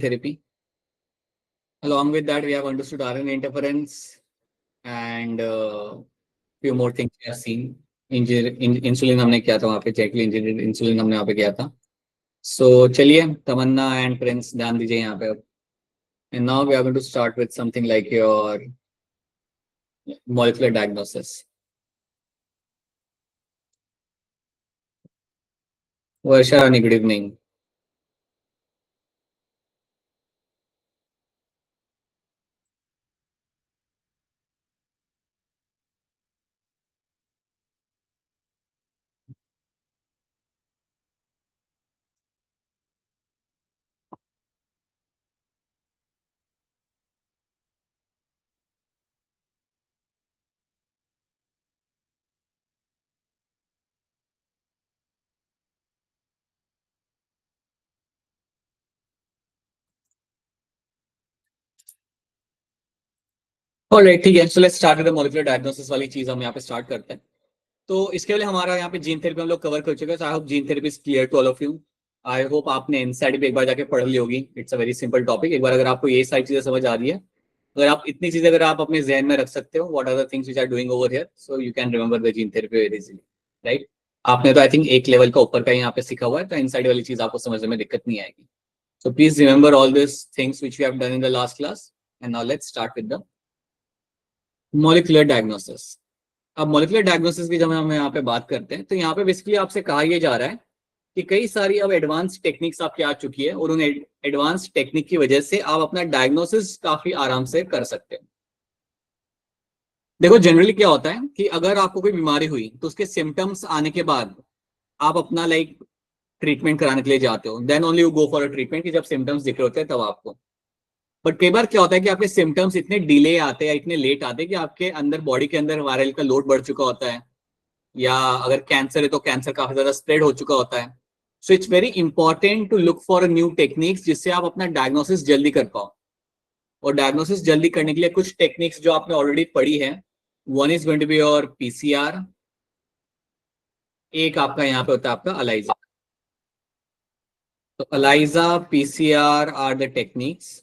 therapy. Along with that, we have understood RNA interference and few more things we have seen. Insulin हमने किया था वहाँ पे, चेकली engineer insulin हमने वहाँ पे किया था. सो चलिए तमन्ना एंड प्रिंस ध्यान दीजिए यहाँ पे. And now we are going to start with something like your molecular diagnosis. Varsha Rani, good evening. Alright, ठीक है. So let's start with the molecular diagnosis वाली चीज हम यहाँ पे स्टार्ट करते हैं. तो इसके लिए हमारा यहाँ पे जीन थेरेपी हम लोग कवर कर चुके हैं. I hope gene therapy is clear to all of you. आई होप आपने इनसाइड भी एक बार जाके पढ़ ली होगी. It's a very simple topic. एक बार अगर आपको ये सारी चीजें समझ आ रही है, अगर आप इतनी चीजें अगर आप अपने जहन में रख सकते हो, what are the things which are doing over here, so you can remember the gene therapy very easily, right. आपने तो आई थिंक एक लेवल का ऊपर का यहाँ पे सीखा हुआ है, तो इनसाइड वाली चीज आपको समझने में दिक्कत नहीं आएगी. So please remember all this things which we have done in the last class. And now let's start with the molecular diagnosis. अब मॉलिक्यूलर डायग्नोसिस की जब हम यहाँ पे बात करते हैं, तो यहाँ पे बेसिकली आपसे कहा यह जा रहा है कि कई सारी अब एडवांस टेक्निक्स आपकी आ चुकी है, और उन एडवांस टेक्निक की वजह से आप अपना डायग्नोसिस काफी आराम से कर सकते हैं. देखो जनरली क्या होता है कि अगर आपको कोई बीमारी हुई तो उसके सिम्टम्स आने के बाद आप अपना लाइक ट्रीटमेंट कराने के लिए जाते हो. Then only you go for a treatment, कि जब सिम्टम्स दिख रहे होते हैं तब आपको. बट कई बार क्या होता है कि आपके सिम्टम्स इतने डिले आते हैं, इतने लेट आते हैं कि आपके अंदर बॉडी के अंदर वायरल का लोड बढ़ चुका होता है, या अगर कैंसर है तो कैंसर काफी ज्यादा स्प्रेड हो चुका होता है. So it's very important to look for new techniques जिससे आप अपना डायग्नोसिस जल्दी कर पाओ. और डायग्नोसिस जल्दी करने के लिए कुछ टेक्निक्स जो आपने ऑलरेडी पढ़ी है. One is going to be your PCR. एक आपका यहाँ पे होता है आपका अलाइजा. तो ELISA, PCR are the techniques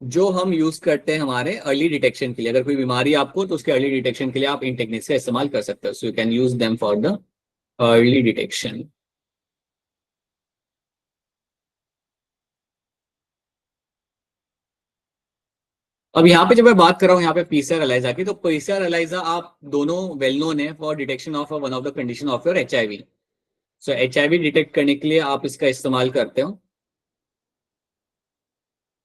जो हम यूज करते हैं हमारे अर्ली डिटेक्शन के लिए. अगर कोई बीमारी आपको, तो उसके अर्ली डिटेक्शन के लिए आप इन टेक्निक्स का इस्तेमाल कर सकते हो. सो you can use them for the early detection. अब यहाँ पे जब मैं बात कर रहा हूँ यहाँ पे पीसीआर एलाइजा की, तो पीसीआर एलाइजा आप दोनों वेल नोन है for detection of one of the condition of your HIV. So HIV detect करने के लिए आप इसका इस्तेमाल करते हो.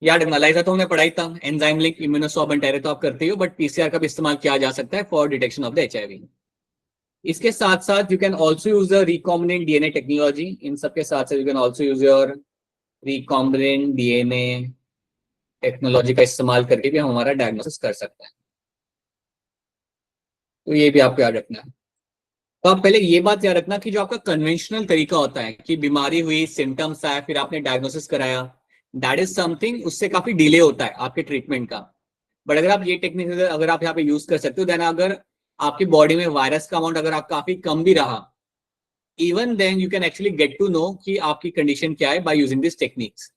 यार एलाइजा तो हमने पढ़ाई था, एंजाइम लिंक इम्यूनोसॉर्बेंट तो आप करते हो, बट पीसीआर का भी इस्तेमाल किया जा सकता है for detection of the HIV. इसके साथ साथ you can also use the recombinant DNA technology. इन सबके साथ साथ you can also use your recombinant DNA technology का इस्तेमाल करके भी हम हमारा डायग्नोसिस कर सकते हैं. तो ये भी आपको याद रखना है. तो आप पहले ये बात याद रखना कि जो आपका कन्वेंशनल तरीका होता है कि बीमारी हुई, सिम्टम्स आए, फिर आपने डायग्नोसिस कराया, दैट इज समथिंग, उससे काफी डिले होता है आपके ट्रीटमेंट का. बट अगर आप ये टेक्निक अगर आप यहाँ पे यूज कर सकते हो, देन अगर आपकी बॉडी में वायरस का अमाउंट अगर आप काफी कम भी रहा, even then you can actually get to know कि आपकी कंडीशन क्या है बाय यूजिंग दिस टेक्निक्स.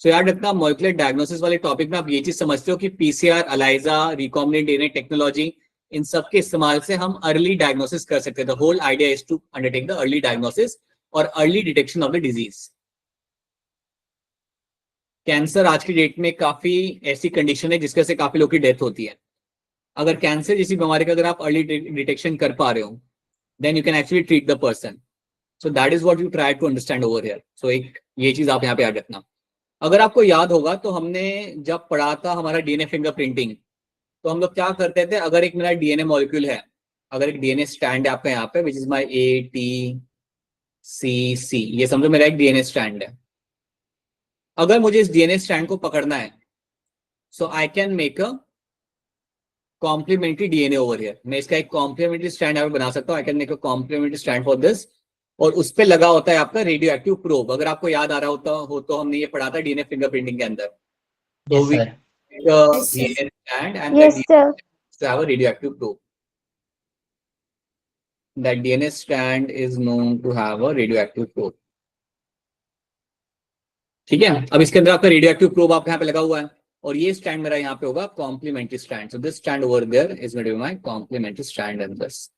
सो याद रखना मॉलिक्यूलर डायग्नोसिस वाले टॉपिक में आप ये चीज समझते हो कि PCR, ELISA, recombinant DNA technology, इन सब के इस्तेमाल से हम अर्ली डायग्नोसिस कर सकते हैं. The whole idea is to undertake the early diagnosis और early detection of the disease. Cancer आज की डेट में काफी ऐसी कंडीशन है जिसके से काफी लोगों की डेथ होती है. अगर कैंसर जैसी बीमारी का अगर आप अर्ली डिटेक्शन कर पा रहे हो, then you can actually treat the person. So that is what you try to understand over here. So एक ये चीज आप यहाँ पे याद रखना. अगर आपको याद होगा तो हमने जब पढ़ा था हमारा डीएनए फिंगरप्रिंटिंग, तो हम लोग क्या करते थे, अगर एक मेरा डीएनए मॉलिक्यूल है, अगर एक डीएनए स्ट्रैंड है आपका यहाँ पे विच इज माई ATCC, ये समझो मेरा एक डीएनए स्ट्रैंड है. अगर मुझे इस डीएनए स्ट्रैंड को पकड़ना है, so I can make a complementary DNA over here. मैं इसका एक कॉम्प्लीमेंट्री स्ट्रैंड यहाँ पे बना सकता हूँ. I can make a complementary strand for this. और उस पर लगा होता है आपका रेडियो एक्टिव प्रोब. अगर आपको याद आ रहा होता हो तो हमने ये पढ़ा था डीएनए फिंगरप्रिंटिंग के अंदर. तो Yes, we sir. DNA strand and that Yes, sir. DNA have a radioactive probe. That DNA strand is known to have a radioactive probe. ठीक है, अब इसके अंदर आपका रेडियो एक्टिव प्रोब आपका यहाँ पे लगा हुआ है और ये स्टैंड मेरा यहाँ पे होगा complementary stand. So this stand over there is going to be my complementary stand and this.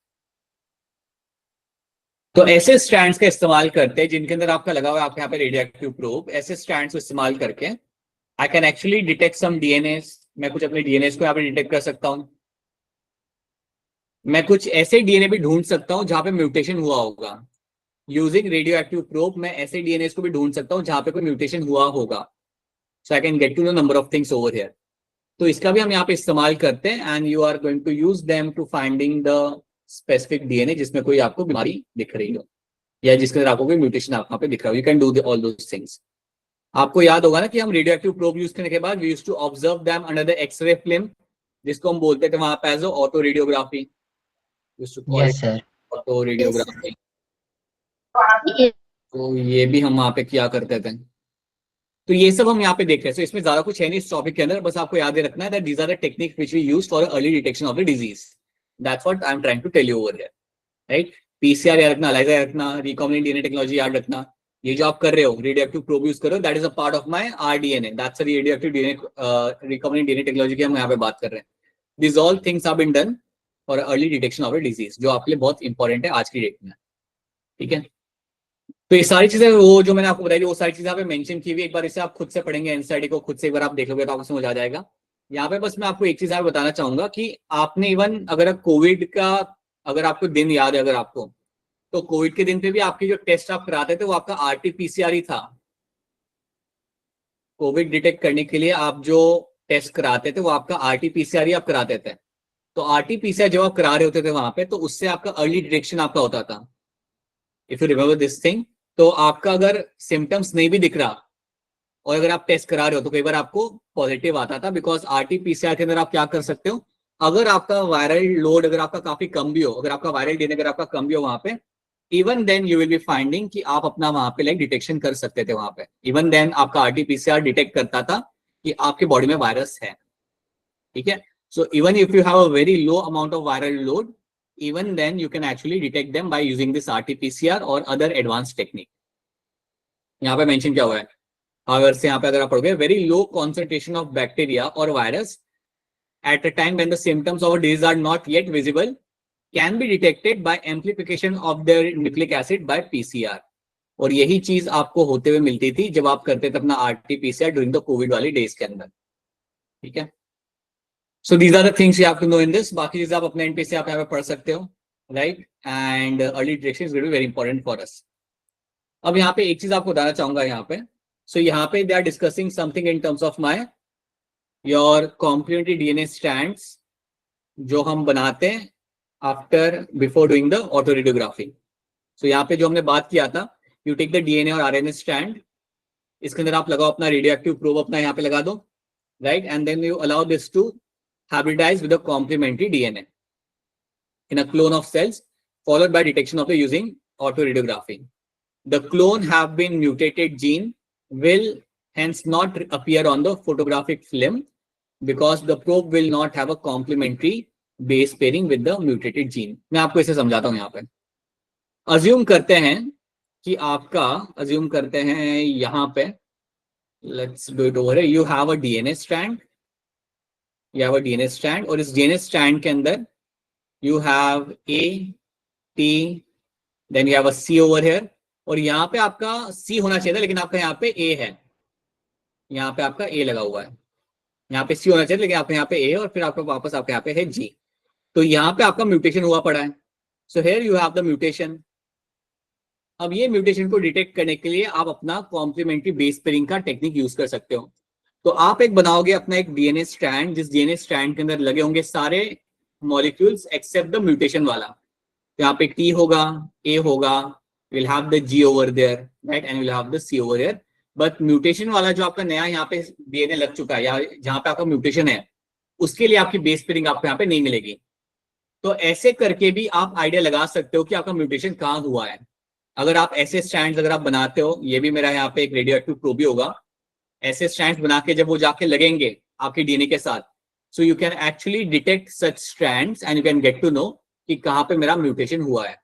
तो ऐसे स्टैंड्स का इस्तेमाल करते हैं जिनके अंदर आपका लगा हुआ है आपके यहाँ पे रेडियो एक्टिव प्रोब. ऐसे स्टैंड्स को इस्तेमाल करके I can actually detect some DNA. मैं कुछ अपने डीएनए को यहाँ पे डिटेक्ट कर सकता हूँ. मैं कुछ ऐसे डीएनए भी ढूंढ सकता हूँ जहां पे म्यूटेशन हुआ होगा. यूजिंग रेडियो एक्टिव प्रोब मैं ऐसे डीएनए को भी ढूंढ सकता हूँ जहां पे कोई म्यूटेशन हुआ होगा. So I can get to know number of things over here. तो इसका भी हम यहाँ पे इस्तेमाल करते हैं and you are going to use them to finding the specific DNA जिसमें कोई आपको बीमारी दिख रही हो या जिसके अंदर आपको कोई म्यूटेशन आप वहाँ पे दिख रहा हो. You can do all those things. आपको याद होगा ना कि हम रेडियो एक्टिव प्रोब यूज करने के बाद we used to observe them under the x-ray film जिसको हम बोलते थे वहां पे as auto radiography. Yes sir. Auto radiography. तो ये भी हम वहां पे किया करते थे. तो ये सब हम यहाँ पे देख रहे हैं. So इसमें ज्यादा कुछ है नहीं इस टॉपिक के अंदर. बस आपको याद रखना है that these are the techniques which we use for early detection of the disease. That's what I'm trying to tell you over here, right? PCR याद रखना, ELISA याद रखना, recombinant DNA टेक्नोलॉजी याद रखना. ये जो आप कर रहे हो रेडियो एक्टिव प्रोब यूज कर रहे हो that is a part of my rDNA. That's a radioactive DNA recombinant DNA technology की हम यहाँ पे बात कर रहे हैं. These all things have been done for early detection of a disease जो आपके लिए बहुत इंपॉर्टेंट है आज की डेट में. ठीक है, तो ये सारी चीजें वो जो मैंने आपको बताई वो सारी चीजें यहाँ पे मेंशन की हुई. एक बार इसे आप खुद से पढ़ेंगे एनसीईआरटी को खुद से एक बार आप देखोगे तो आपको समझ आ जाएगा. यहाँ पे बस मैं आपको एक चीज बताना चाहूंगा कि आपने इवन अगर कोविड का अगर आपको दिन याद है अगर आपको, तो कोविड के दिन पे भी आपकी जो टेस्ट आप कराते थे वो आपका आरटीपीसीआर ही था. कोविड डिटेक्ट करने के लिए आप जो टेस्ट कराते थे वो आपका आरटीपीसीआर ही आप कराते थे. तो आरटीपीसीआर जब आप करा रहे होते थे वहां पे तो उससे आपका अर्ली डिटेक्शन आपका होता था. If you remember this thing, तो आपका अगर सिम्टम्स नहीं भी दिख रहा और अगर आप टेस्ट करा रहे हो तो कई बार आपको पॉजिटिव आता था. बिकॉज आरटीपीसीआर के अंदर आप क्या कर सकते हो, अगर आपका वायरल लोड अगर आपका काफी कम भी हो, अगर आपका वायरल डीएनए अगर आपका कम भी हो वहां पे, even then you will be finding कि आप अपना वहां पे लाइक डिटेक्शन कर सकते थे वहां पे. इवन देन आपका आरटीपीसीआर डिटेक्ट करता था कि आपके बॉडी में वायरस है. ठीक है, so even if you have a very low amount of viral load, even then you can actually detect them by using this RT-PCR or other advanced technique. यहाँ पे मेंशन क्या हुआ है, अगर से यहाँ पे अगर आप पढ़ोगे very low concentration of bacteria or virus at a time when the symptoms of a disease are not yet visible can be detected by amplification of their nucleic acid by PCR. और यही चीज आपको होते हुए मिलती थी जब आप करते थे अपना RT-PCR ड्यूरिंग द कोविड वाली डेज के अंदर. ठीक है, So these are the things you have to know in this. बाकी चीजें आप अपने एंड पे से आप यहाँ पे पढ़ सकते हो, right. And early detection is very important for us. अब यहाँ पे एक चीज आपको बताना चाहूंगा यहाँ पे. सो यहाँ पे they are discussing something in terms of my your complementary DNA strands जो हम बनाते हैं after before doing the autoradiography. So यहाँ पे जो हमने बात किया था, यू टेक द डीएनए और आरएनए स्ट्रैंड, इसके अंदर आप लगाओ अपना रेडियो एक्टिव प्रोब अपना यहाँ पे लगा दो, right. And then you allow this to hybridize with a complementary DNA in a clone of cells, followed by detection of the using autoradiography. The clone have been mutated gene will hence not appear on the photographic film because the probe will not have a complementary base pairing with the mutated gene. मैं आपको इसे समझाता हूँ. यहाँ पे assume करते हैं कि आपका assume करते हैं यहाँ पे, let's do it over here. You have a DNA strand. You have a DNA strand और इस DNA strand के अंदर you have A, T, then you have a C over here. और यहाँ पे आपका C होना चाहिए था लेकिन आपका यहाँ पे A है. यहाँ पे आपका A लगा हुआ है. यहाँ पे C होना चाहिए लेकिन आपका यहाँ पे A और फिर आपका वापस आपके यहाँ पे है G. तो यहाँ पे आपका म्यूटेशन हुआ पड़ा है. So here you have the mutation. अब ये म्यूटेशन को डिटेक्ट करने के लिए आप अपना कॉम्प्लीमेंट्री बेस पेयरिंग का टेक्निक यूज कर सकते हो. तो आप एक बनाओगे अपना एक डीएनए स्ट्रैंड जिस डीएनए स्ट्रैंड के अंदर लगे होंगे सारे मॉलिक्यूल्स एक्सेप्ट द म्यूटेशन वाला. तो यहाँ पे टी होगा, ए होगा, will have the G over there, right, and will have the C over there. But mutation वाला जो आपका नया यहाँ पे डीएनए लग चुका है या जहाँ पे आपका म्यूटेशन है उसके लिए आपकी बेस पेयरिंग आपको यहाँ पे नहीं मिलेगी. तो ऐसे करके भी आप आइडिया लगा सकते हो कि आपका म्यूटेशन कहाँ हुआ है. अगर आप ऐसे स्ट्रैंड्स अगर आप बनाते हो, ये भी मेरा यहाँ पे एक रेडियो एक्टिव प्रोब भी होगा, ऐसे स्ट्रैंड्स बना के जब वो जाके लगेंगे आपके डीएनए के साथ, so you can actually detect such strands and you can get to know कि कहाँ पे मेरा म्यूटेशन हुआ है.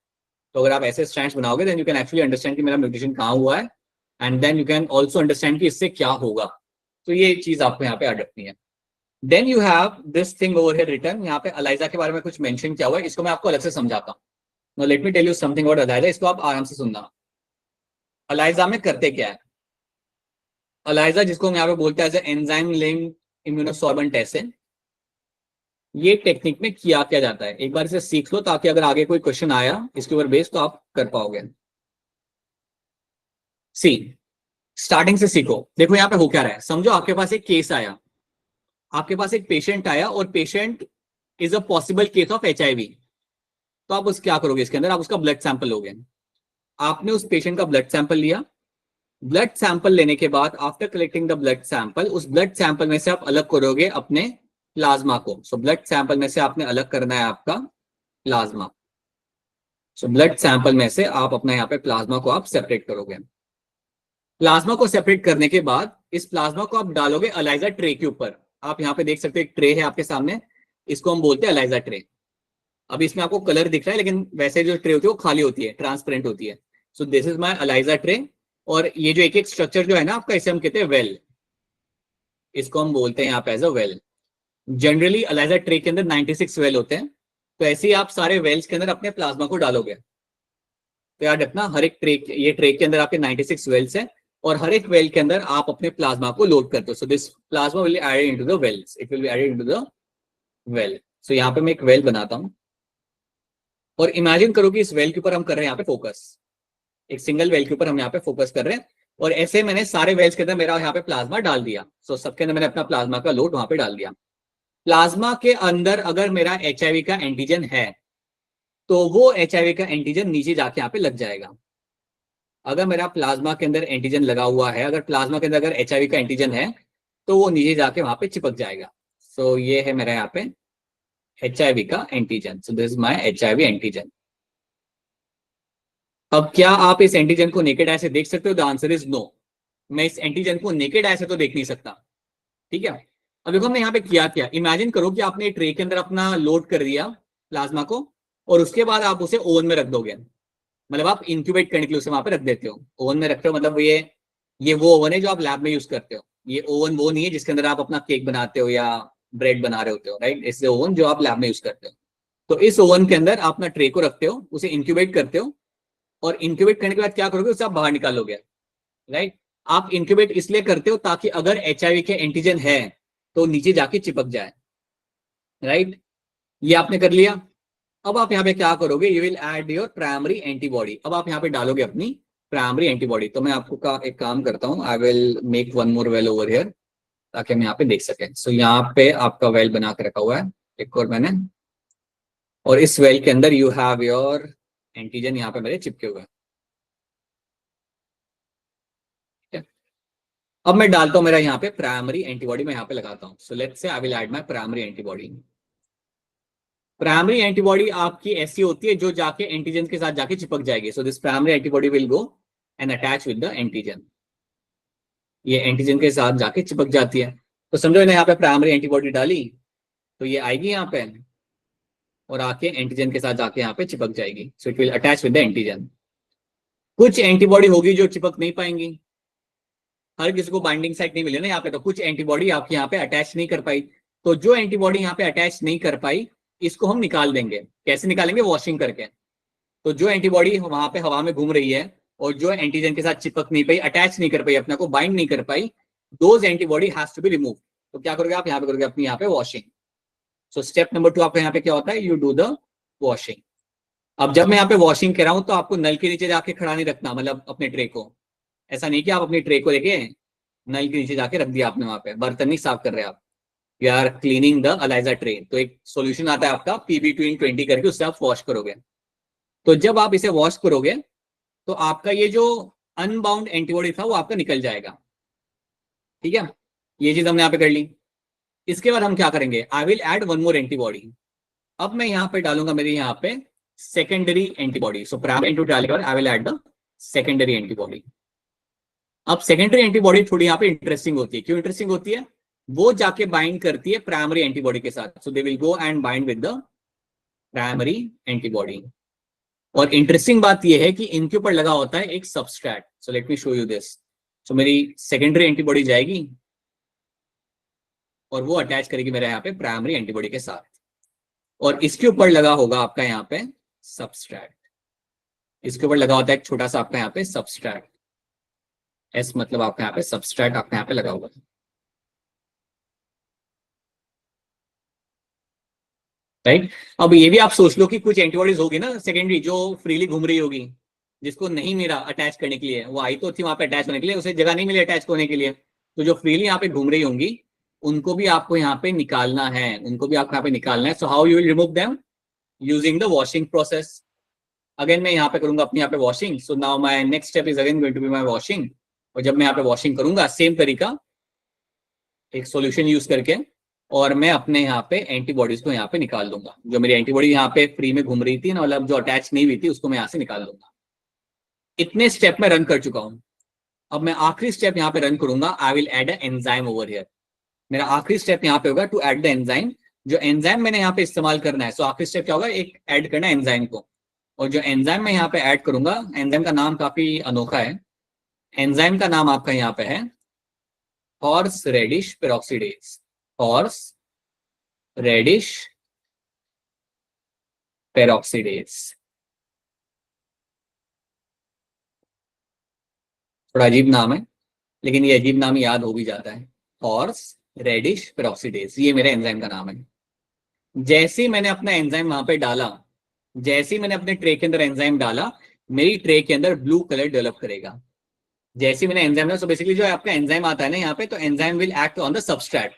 तो अगर आप ऐसे स्ट्रैंड्स बनाओगे then you can actually understand कि मेरा म्यूटेशन कहाँ हुआ है and then you can also understand कि इससे क्या होगा। तो ये चीज आपको यहाँ पे याद रखनी है। Then you have this thing over here written, यहाँ पे अलाइजा के बारे में कुछ मेंशन किया हुआ है, इसको मैं आपको अलग से समझाता हूँ। Now let me tell you something about ELISA, इसको आप आराम से सुनना। अलाइजा में करते क्या है, अलाइजा जिसको हम यहाँ पे बोलते हैं as enzyme linked immunosorbent acid, ये टेक्निक में किया क्या जाता है, एक बार इसे सीख लो ताकि अगर आगे कोई क्वेश्चन आया इसके ऊपर बेस तो आप कर पाओगे। सी, स्टार्टिंग से सीखो। देखो यहाँ पे हो क्या रहा है, समझो आपके पास एक केस आया, आपके पास एक पेशेंट आया और patient is a possible case of HIV। तो आप उस क्या करोगे, इसके अंदर आप उसका ब्लड सैंपल लोगे। आपने उस पेशेंट का ब्लड सैंपल लिया, ब्लड सैंपल लेने के बाद after collecting the blood sample, उस ब्लड सैंपल में से आप अलग करोगे अपने प्लाज्मा को। सो ब्लड सैंपल में से आपने अलग करना है आपका प्लाज्मा। सो ब्लड सैंपल में से आप अपना यहाँ पे प्लाज्मा को आप सेपरेट करोगे। प्लाज्मा को सेपरेट करने के बाद इस प्लाज्मा को आप डालोगे अलाइजा ट्रे के ऊपर। आप यहाँ पे देख सकते हो एक ट्रे है आपके सामने, इसको हम बोलते हैं अलाइजा ट्रे। अभी इसमें आपको कलर दिख रहा है लेकिन वैसे जो ट्रे होती है वो खाली होती है, ट्रांसपेरेंट होती है। So this is my ELISA tray. और ये जो एक एक स्ट्रक्चर जो है ना आपका, इसे हम कहते हैं वेल, इसको हम बोलते हैं यहाँ पे as a well. Generally ELISA tray के अंदर 96 वेल होते हैं, तो ऐसे ही आप सारे वेल्स के अंदर अपने प्लाज्मा को डालोगे। तो याद रखना हर एक ट्रे, ये ट्रे के अंदर आपके 96 वेल्स है और हर एक वेल के अंदर आप अपने प्लाज्मा को लोड करते हो। So this plasma will be added into the wells, it will be added into the well. So यहाँ पे मैं एक वेल बनाता हूँ और इमेजिन करो कि इस वेल के ऊपर हम कर रहे हैं यहाँ पे फोकस, एक सिंगल वेल के ऊपर हम यहाँ पे फोकस कर रहे हैं और ऐसे मैंने सारे वेल्स के अंदर मेरा यहाँ पे प्लाज्मा डाल दिया। सो सबके अंदर मैंने अपना प्लाज्मा का लोड वहां पे डाल दिया। प्लाज्मा के अंदर अगर मेरा HIV का एंटीजन है तो वो HIV का एंटीजन नीचे जाके यहाँ पे लग जाएगा। अगर मेरा प्लाज्मा के अंदर एंटीजन लगा हुआ है, अगर प्लाज्मा के अंदर अगर HIV का एंटीजन है तो वो नीचे जाके वहां पे चिपक जाएगा। सो ये है मेरा यहाँ पे HIV का antigen. So this is my HIV antigen. अब क्या आप इस एंटीजन को नेकेड आई से देख सकते हो? The answer is no. मैं इस एंटीजन को नेकेड आई से तो देख नहीं सकता। ठीक है, अब देखो हमने यहाँ पे किया क्या, इमेजिन करो कि आपने ट्रे के अंदर अपना लोड कर दिया प्लाज्मा को और उसके बाद आप उसे ओवन में रख दोगे। मतलब आप इंक्यूबेट करने के लिए उसे वहां पे रख देते हो, ओवन में रखते हो। मतलब ये वो ओवन है जो आप लैब में यूज करते हो। ये ओवन वो नहीं है जिसके अंदर आप अपना केक बनाते हो या ब्रेड बना रहे होते हो, राइट? इससे ओवन जो आप लैब में यूज करते हो। तो इस ओवन के अंदर आप अपना ट्रे को रखते हो, उसे इंक्यूबेट करते हो और इंक्यूबेट करने के बाद क्या करोगे, उसे आप बाहर निकालोगे, राइट? आप इंक्यूबेट इसलिए करते हो ताकि अगर HIV के एंटीजन है तो नीचे जाके चिपक जाए, राइट? ये आपने कर लिया। अब आप यहाँ पे क्या करोगे, you will add your primary antibody. अब आप यहाँ पे डालोगे अपनी प्राइमरी एंटीबॉडी। तो मैं आपको एक काम करता हूँ, I will make one more well over here ताकि हम यहाँ पे देख सकें। सो यहाँ पे आपका वेल बना के रखा हुआ है एक और मैंने, और इस वेल के अंदर यू हैव योर एंटीजन यहाँ पे मेरे चिपके हुए हैं। अब मैं डालता हूं मेरा यहाँ पे प्राइमरी एंटीबॉडी, मैं यहाँ पे लगाता हूँ। So let's say I will add my primary antibody. Primary antibody आपकी ऐसी होती है जो जाके एंटीजन के साथ जाके चिपक जाएगी। So this primary antibody will go and attach with the antigen. ये एंटीजन के साथ जाके चिपक जाती है। तो समझो मैंने यहाँ पे प्राइमरी एंटीबॉडी डाली तो ये आएगी यहाँ पे और आके एंटीजन के साथ जाके यहाँ पे चिपक जाएगी। So it will attach with the antigen. कुछ एंटीबॉडी होगी जो चिपक नहीं पाएंगी, हर किसी को बाइंडिंग साइट नहीं मिली ना यहाँ पे, तो कुछ एंटीबॉडी आपके यहाँ पे अटैच नहीं कर पाई। तो जो एंटीबॉडी यहाँ पे अटैच नहीं कर पाई इसको हम निकाल देंगे। कैसे निकालेंगे? वॉशिंग करके। तो जो एंटीबॉडी वहां पे हवा में घूम रही है और जो एंटीजन के साथ चिपक नहीं पाई, अटैच नहीं कर पाई, अपने को बाइंड नहीं कर पाई, those antibody has to be remove. तो क्या करोगे आप यहाँ पे, करोगे अपनी यहाँ पे वॉशिंग। सो स्टेप नंबर 2 आपका यहाँ पे क्या होता है, यू डू द वॉशिंग। अब जब मैं यहाँ पे वॉशिंग कर रहा हूं तो आपको नल के नीचे जाके खड़ा नहीं रखना, मतलब अपने ट्रे को। ऐसा नहीं कि आप अपनी ट्रे को लेके नल के नीचे जाके रख दिया आपने, वहां पे बर्तन नहीं साफ कर रहे आप, you are cleaning the ELISA tray. तो एक सॉल्यूशन आता है आपका PB220 करके, उससे आप वॉश करोगे। तो जब आप इसे वॉश करोगे तो आपका ये जो अनबाउंड एंटीबॉडी था वो आपका निकल जाएगा। ठीक है, ये चीज हमने यहाँ पे कर ली। इसके बाद हम क्या करेंगे, I will add one more antibody. अब मैं यहाँ पे डालूंगा मेरे यहाँ पे secondary antibody. So primary antibody डालने के बाद I will add the secondary antibody. अब सेकेंडरी एंटीबॉडी थोड़ी यहाँ पे इंटरेस्टिंग होती है। क्यों इंटरेस्टिंग होती है? वो जाके बाइंड करती है प्राइमरी एंटीबॉडी के साथ। So they will go and bind with the primary antibody. और इंटरेस्टिंग बात यह है कि इनके ऊपर लगा होता है एक substrate. So let me show you this. So मेरी सेकेंडरी एंटीबॉडी जाएगी और वो अटैच करेगी मेरे यहाँ पे प्राइमरी एंटीबॉडी के साथ, और इसके ऊपर लगा होगा आपका यहाँ पे सबस्ट्रैट। इसके ऊपर लगा होता है एक छोटा सा आपका यहाँ पे सबस्ट्रैट, एस मतलब आपका यहाँ पे सबस्ट्रैट आपका यहाँ पे लगा हुआ है, राइट। अब ये भी आप सोच लो कि कुछ एंटीबॉडीज होगी ना सेकेंडरी जो फ्रीली घूम रही होगी, जिसको नहीं मिला अटैच करने के लिए, वो आई तो थी वहां पे अटैच होने के लिए, उसे जगह नहीं मिली अटैच होने के लिए, तो जो फ्रीली यहाँ पे घूम रही होंगी उनको भी आपको यहाँ पे निकालना है, उनको भी आपको यहाँ पे निकालना है। So how you will remove them? Using the washing process. Again मैं यहाँ पे करूंगा अपनी यहाँ पे washing. So now my next step is again going to be my washing. और जब मैं यहाँ पे वॉशिंग करूंगा सेम तरीका, एक सॉल्यूशन यूज करके, और मैं अपने यहाँ पे एंटीबॉडीज को यहाँ पे निकाल दूंगा। जो मेरी एंटीबॉडी यहाँ पे फ्री में घूम रही थी ना, मतलब जो अटैच नहीं हुई थी, उसको मैं यहाँ से निकाल दूंगा। इतने स्टेप में रन कर चुका हूँ। अब मैं आखिरी स्टेप यहाँ पे रन करूंगा, I will add a enzyme over here. मेरा आखिरी स्टेप यहाँ पे होगा टू ऐड द एंजाइम। जो एंजाइम मैंने यहाँ पे इस्तेमाल करना है, सो आखिरी स्टेप क्या होगा, एक ऐड करना है एंजाइम को। और जो एंजाइम मैं यहाँ पे ऐड करूंगा, एंजाइम का नाम काफी अनोखा है। एंजाइम का नाम आपका यहाँ पे है horse radish peroxidase. Horse radish peroxidase. थोड़ा अजीब नाम है, लेकिन ये अजीब नाम याद हो भी जाता है। हॉर्स रेडिश पेरोक्सीडेज, ये मेरे एंजाइम का नाम है। जैसे ही मैंने अपना एंजाइम वहां पे डाला, जैसे ही मैंने अपने ट्रे के अंदर एंजाइम डाला, मेरी ट्रे के अंदर ब्लू कलर डेवलप करेगा। जैसे ही मैंने एंजाइम डाला, सो बेसिकली जो आपका एंजाइम आता है ना यहाँ पे, तो enzyme will act on the substrate.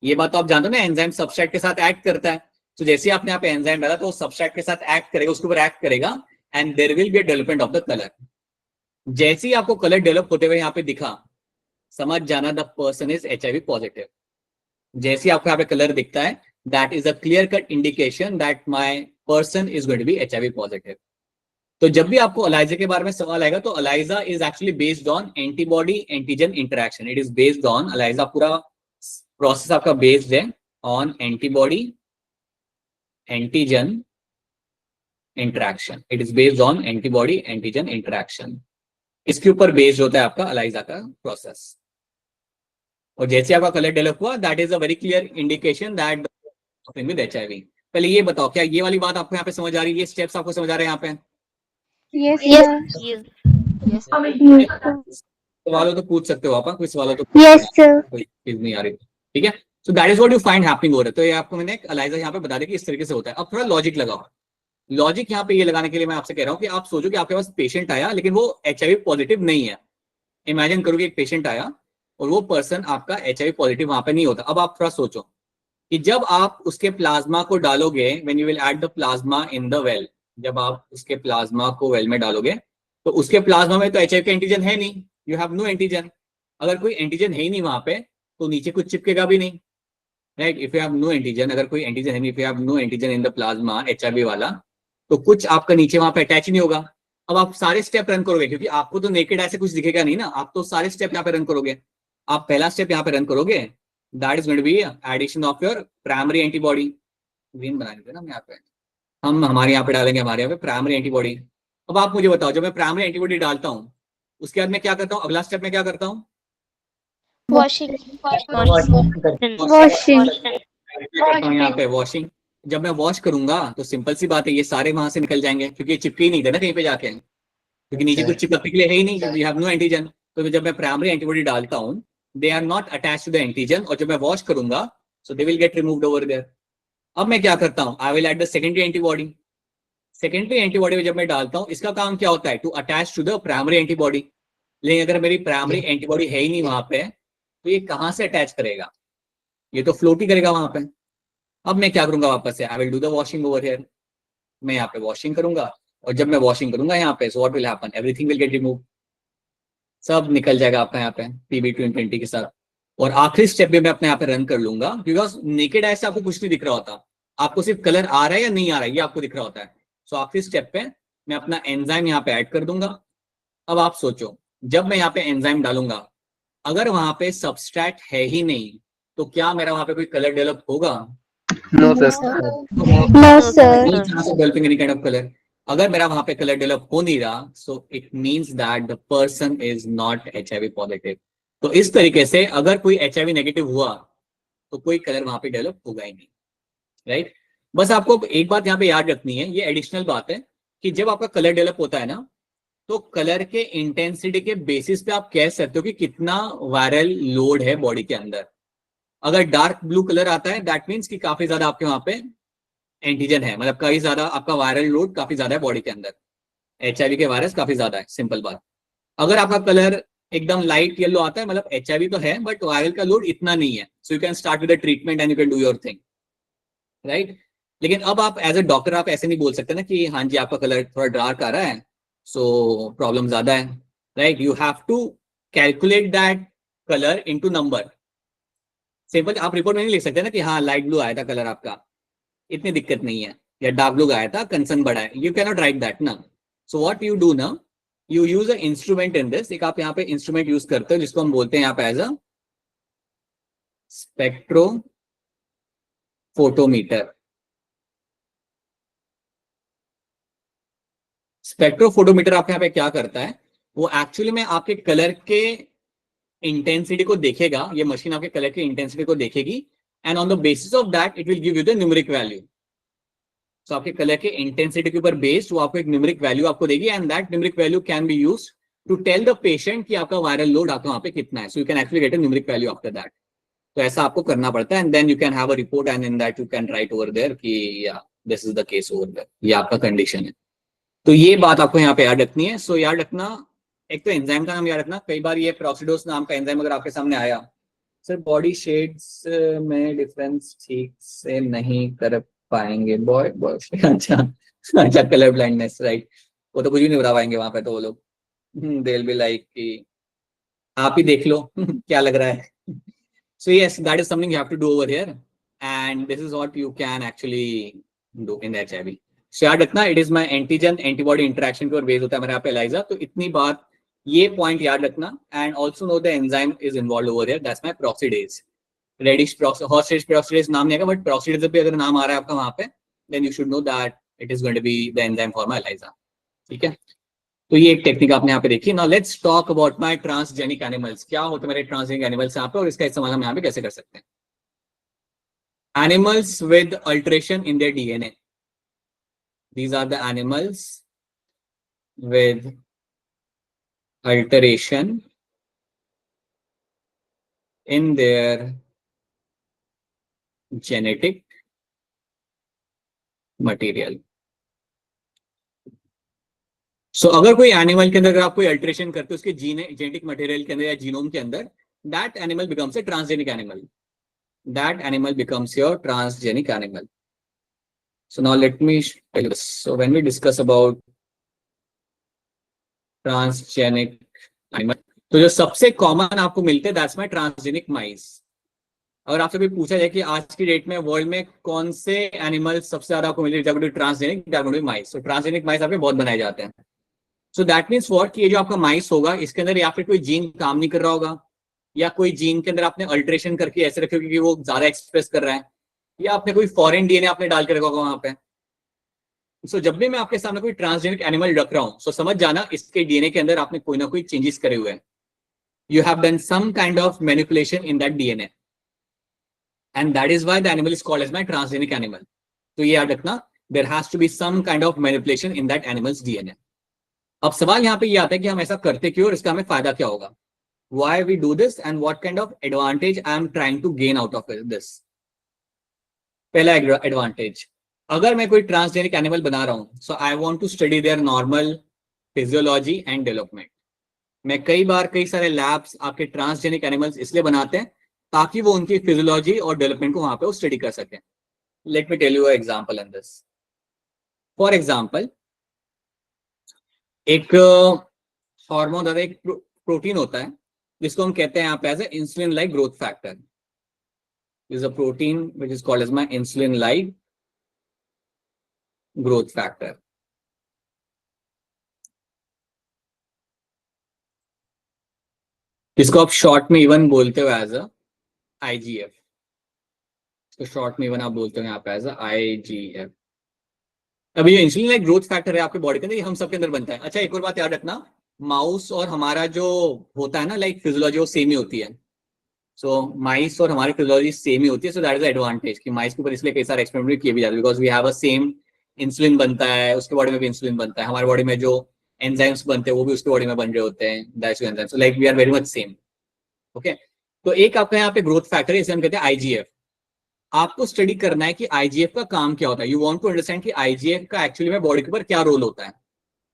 ये बात तो आप जानते हो ना, एंजाइम सबस्ट्रैट के साथ एक्ट करता है। तो जैसे ही आपने यहाँ पे एंजाइम डाला, तो सबस्ट्रैट के साथ एक्ट करेगा, उसके ऊपर एक्ट करेगा, and there will be a development of the colour. जैसे ही आपको कलर डेवलप होते हुए यहाँ पे दिखा, समझ जाना the person is HIV positive. जैसे ही आपको यहाँ पे कलर दिखता है, that is a clear cut indication that my person is going to be HIV positive. तो जब भी आपको अलाइजा के बारे में सवाल आएगा, तो ELISA is actually based on antibody antigen interaction. It is based on, ELISA पूरा प्रोसेस आपका बेस्ड है on antibody antigen interaction. It is based on antibody antigen interaction. इसके ऊपर बेस्ड होता है आपका अलाइजा का प्रोसेस। और जैसे आपका कलर डेवलप हुआ, that is a very clear indication that with HIV। पहले ये बताओ, क्या ये वाली बात आपको यहाँ पे समझ आ रही है? ये स्टेप्स आपको समझ आ रहे हैं यहाँ पे? Yes, Yes. सवाल हो तो पूछ सकते हो आप, कोई सवाल हो तो yes, sir. कोई चीज नहीं आ रही, ठीक है। So that is what you find happening हो रहा है। तो ये आपको मैंने एक अलाइजा यहाँ पे बता दिया कि इस तरीके से होता है। अब थोड़ा लॉजिक लगाओ। लॉजिक यहाँ पे ये लगाने के लिए मैं आपसे कह रहा हूँ कि आप सोचो कि आपके पास पेशेंट आया, लेकिन वो HIV पॉजिटिव नहीं है। इमेजिन करो कि एक पेशेंट आया और वो पर्सन आपका HIV पॉजिटिव वहां पे नहीं होता। अब आप थोड़ा सोचो कि जब आप उसके प्लाज्मा को डालोगे, when you will add the plasma in the well, जब आप उसके प्लाज्मा को वेल में डालोगे, तो उसके प्लाज्मा में तो HIV का एंटीजन है नहीं, यू हैव नो एंटीजन। अगर कोई एंटीजन है ही नहीं वहां पे, तो नीचे कुछ चिपकेगा भी नहीं, right. If you have no antigen, अगर कोई एंटीजन है नहीं, if you have no antigen in the plasma HIV वाला, तो कुछ आपका नीचे वहां पे अटैच नहीं होगा। अब आप सारे स्टेप रन करोगे, क्योंकि आपको तो नेकेड ऐसे कुछ दिखेगा नहीं ना, आप तो सारे स्टेप यहाँ पे रन करोगे। आप पहला स्टेप यहाँ पे रन करोगे, that is going to be addition of your primary antibody. Green बना देते ना हम यहाँ पे, हम हमारे यहाँ पे डालेंगे, हमारे यहाँ पे प्राइमरी एंटीबॉडी। अब आप मुझे बताओ, जब मैं प्राइमरी एंटीबॉडी डालता हूँ, उसके बाद मैं क्या करता हूँ? अगला स्टेप में क्या करता हूँ? Washing. यहाँ पे वॉशिंग। जब मैं वॉश करूंगा, तो सिंपल सी बात है, ये सारे वहां से निकल जाएंगे, क्योंकि ये चिपके ही नहीं थे ना कहीं पे जाके, क्योंकि नीचे कुछ चिपकने के लिए है ही नहीं, वी हैव नो एंटीजन। तो जब मैं प्राइमरी एंटीबॉडी डालता हूँ, they are not attach to the antigen, और जब मैं वॉश करूंगा, so they will get removed over there. अब मैं क्या करता हूँ? I will add the secondary antibody. Secondary antibody में जब मैं डालता हूँ, इसका काम क्या होता है? To attach to the primary antibody. लेकिन अगर मेरी प्राइमरी एंटीबॉडी है ही नहीं वहां पे, तो ये कहाँ से अटैच करेगा? ये तो फ्लोट ही करेगा वहां पे। अब मैं क्या करूंगा? वापस से I will do the washing over here. मैं यहाँ पे वॉशिंग करूंगा, और जब मैं वॉशिंग करूंगा यहाँ पे, so what will happen? Everything will get remove, सब निकल जाएगा आपका यहाँ पे PB220 के साथ। और आखिरी स्टेप भी मैं अपने यहाँ पे रन कर लूंगा, बिकॉज नेकेड आई से आपको कुछ नहीं दिख रहा होता, आपको सिर्फ कलर आ रहा है या नहीं आ रहा है ये आपको दिख रहा होता है। सो आखिरी स्टेप पे मैं अपना एंजाइम यहाँ पे ऐड कर दूंगा। अब आप सोचो, जब मैं यहाँ पे एंजाइम डालूंगा, अगर वहां पे सबस्ट्रैट है ही नहीं, तो क्या मेरा वहां पे कोई कलर डेवलप होगा? No, sir. No, sir. Developing any kind of colour. अगर मेरा वहां पे कलर डेवलप हो नहीं रहा, so it means that the person is not HIV positive. तो इस तरीके से अगर कोई HIV नेगेटिव हुआ तो कोई कलर वहां पे डेवलप होगा ही नहीं, राइट। बस आपको एक बात यहाँ पे याद रखनी है, ये एडिशनल बात है, कि जब आपका कलर डेवलप होता है ना, तो कलर के इंटेंसिटी के बेसिस पे आप कह सकते हो कि कितना वायरल लोड है बॉडी के अंदर। अगर डार्क ब्लू कलर आता है दैट मीन्स कि काफी ज्यादा आपके वहां पे एंटीजन है, मतलब कई ज्यादा आपका वायरल लोड काफी ज्यादा है बॉडी के अंदर, HIV के वायरस काफी ज्यादा है, सिंपल बात। अगर आपका कलर एकदम लाइट येलो आता है, मतलब HIV तो है बट वायरल का लोड इतना नहीं है, so you can start with the treatment and you can do your thing, right. लेकिन अब आप एज ए डॉक्टर आप ऐसे नहीं बोल सकते ना कि हाँ जी आपका कलर थोड़ा डार्क आ रहा है सो प्रॉब्लम ज्यादा है, right. You have to calculate that colour into number. Simple आप रिपोर्ट में नहीं लिख सकते ना कि हाँ लाइट ब्लू आया था कलर आपका, इतनी दिक्कत नहीं है, या डार्क ब्लू आया था कंसर्न बढ़ा है, you can not right that ना। सो व्हाट यू डू ना, you use a instrument in this, एक आप यहाँ पे इंस्ट्रूमेंट यूज करते हो जिसको हम बोलते हैं यहाँ पे एज अ स्पेक्ट्रोफोटोमीटर। स्पेक्ट्रोफोटोमीटर आपके यहाँ पे क्या करता है, वो एक्चुअली में आपके कलर के इंटेंसिटी को देखेगा, ये मशीन आपके कलर की इंटेंसिटी को देखेगी and on the basis of that it will give you the numeric value. So आपके कलर के इंटेंसिटी के ऊपर बेस्ड वो आपको एक न्यूमेरिक वैल्यू आपको देगी and that numeric value can be used to tell the patient कि आपका वायरल लोड आपका वहां पे कितना है, so you can actually get a numeric value after that. तो ऐसा आपको करना पड़ता है and then you can have a report and in that you can write over there कि या this is the case over there, ये आपका कंडीशन है। तो ये बात आपको यहाँ पे याद रखनी है। सो याद रखना, एक तो एंजाइम का नाम याद रखना, कई बार ये पेरोक्सिडोज नाम का एंजाइम अगर आपके सामने आया, सर बॉडी शेड्स में डिफरेंस ठीक से नहीं कर पाएंगे, बॉय बॉय अच्छा अच्छा, कलर ब्लाइंडनेस, राइट। वो तो कुछ भी नहीं बता पाएंगे वहां पे, तो वो लोग दे विल बी लाइक कि आप ही देख लो क्या लग रहा है। So yes, that is something you have to do over here and this is what you can actually do in HIV। So याद रखना, it is my antigen antibody interaction के ऊपर बेस होता है मेरा यहाँ पे ELISA, तो इतनी बात, ये पॉइंट याद रखना and also know the enzyme is involve over here, that's my peroxidase. Radish horses peroxidase नाम नहीं आएगा बट पेरोक्सिडेज भी अगर नाम आ रहा है आपका वहां पे, then you should know that it is going to be the enzyme for my ELISA, ठीक है। तो ये एक टेक्निक आपने यहाँ पे देखी। Now let's talk about my transgenic animals, क्या होते हैं मेरे ट्रांसजेनिक एनिमल्स यहाँ पे और इसका इस्तेमाल हम यहाँ पे कैसे कर सकते हैं। Animals with alteration in their DNA, these are the animals with alteration in their genetic material। सो अगर कोई एनिमल के अंदर अगर आप कोई अल्टरेशन करते हो उसके जेनेटिक मटेरियल के अंदर या जीनोम के अंदर, that animal becomes a transgenic animal, that animal becomes your transgenic animal. So now let me tell you this. So when we discuss about transgenic animal, तो जो सबसे कॉमन आपको मिलते हैं दैट्स माय ट्रांसजेनिक माइस। अगर आपसे कोई पूछा जाए कि आज की डेट में वर्ल्ड में कौन से एनिमल सबसे ज्यादा आपको मिलते हैं ट्रांसजेनिक माइस, तो ट्रांसजेनिक माइस आपके बहुत बनाए जाते हैं। सो दैट मीन्स व्हाट कि ये जो आपका माइस होगा इसके अंदर या फिर कोई जीन काम नहीं कर रहा होगा, या कोई जीन के अंदर आपने अल्टरेशन करके ऐसे रखे क्योंकि वो ज्यादा एक्सप्रेस कर रहा है, या आपने कोई फॉरेन DNA आपने डाल के रखा होगा वहां पे। सो जब भी मैं आपके सामने कोई ट्रांसजेनिक एनिमल रख रहा हूं, सो समझ जाना इसके DNA के अंदर आपने कोई ना कोई चेंजेस करे हुए हैं, you have done some kind of manipulation in that DNA and that is why the animal is called as my transgenic animal। तो ये याद रखना, there has to be some kind of manipulation in that animal's DNA। अब सवाल यहाँ पे ये आता है कि हम ऐसा करते क्यों और इसका हमें फायदा क्या होगा, why we do this and what kind of advantage I am trying to gain out of this। पहला एडवांटेज, अगर मैं कोई ट्रांसजेनिक एनिमल बना रहा हूं, so I want to study their normal physiology and development. मैं कई बार कई सारे लैब्स आपके ट्रांसजेनिक एनिमल्स इसलिए बनाते हैं ताकि वो उनकी फिजियोलॉजी और डेवलपमेंट को वहां पे वो स्टडी कर सकें। Let me tell you example in this. For example, एक हार्मोन होता है, एक प्रोटीन होता है जिसको हम कहते हैं यहाँ पे as insulin like growth factor, is a protein which is called as my insulin like growth factor. जिसको आप शॉर्ट में इवन बोलते हो एज अ IGF, तो शॉर्ट में इवन आप बोलते हो यहाँ पे एज अ IGF। अभी ये इंसुलिन एक ग्रोथ फैक्टर है आपके बॉडी के अंदर, ये हम सबके अंदर बनता है। अच्छा एक और बात याद रखना, माउस और हमारा जो होता है ना लाइक फिजियोलॉजी वो सेम ही होती है। सो माइस और हमारी फिजियोलॉजी सेम ही होती है, सो दैट इज एडवांटेज कि माइस के ऊपर इसलिए कई सारे एक्सपेरिमेंट किए भी जाते हैं because we have a same insulin बनता है, उसके बॉडी में भी इंसुलिन बनता है, हमारे बॉडी में जो एंजाइम्स बनते हैं वो भी उसके बॉडी में बन रहे होते हैं, that's enzymes, so like we are very much same. Okay, तो एक आपका यहाँ पे ग्रोथ फैक्टर है, इसे हम कहते हैं आईजीएफ। आपको स्टडी करना है कि आईजीएफ का काम क्या होता है, यू वांट टू अंडरस्टैंड कि आईजीएफ का एक्चुअली में बॉडी के ऊपर क्या रोल होता है।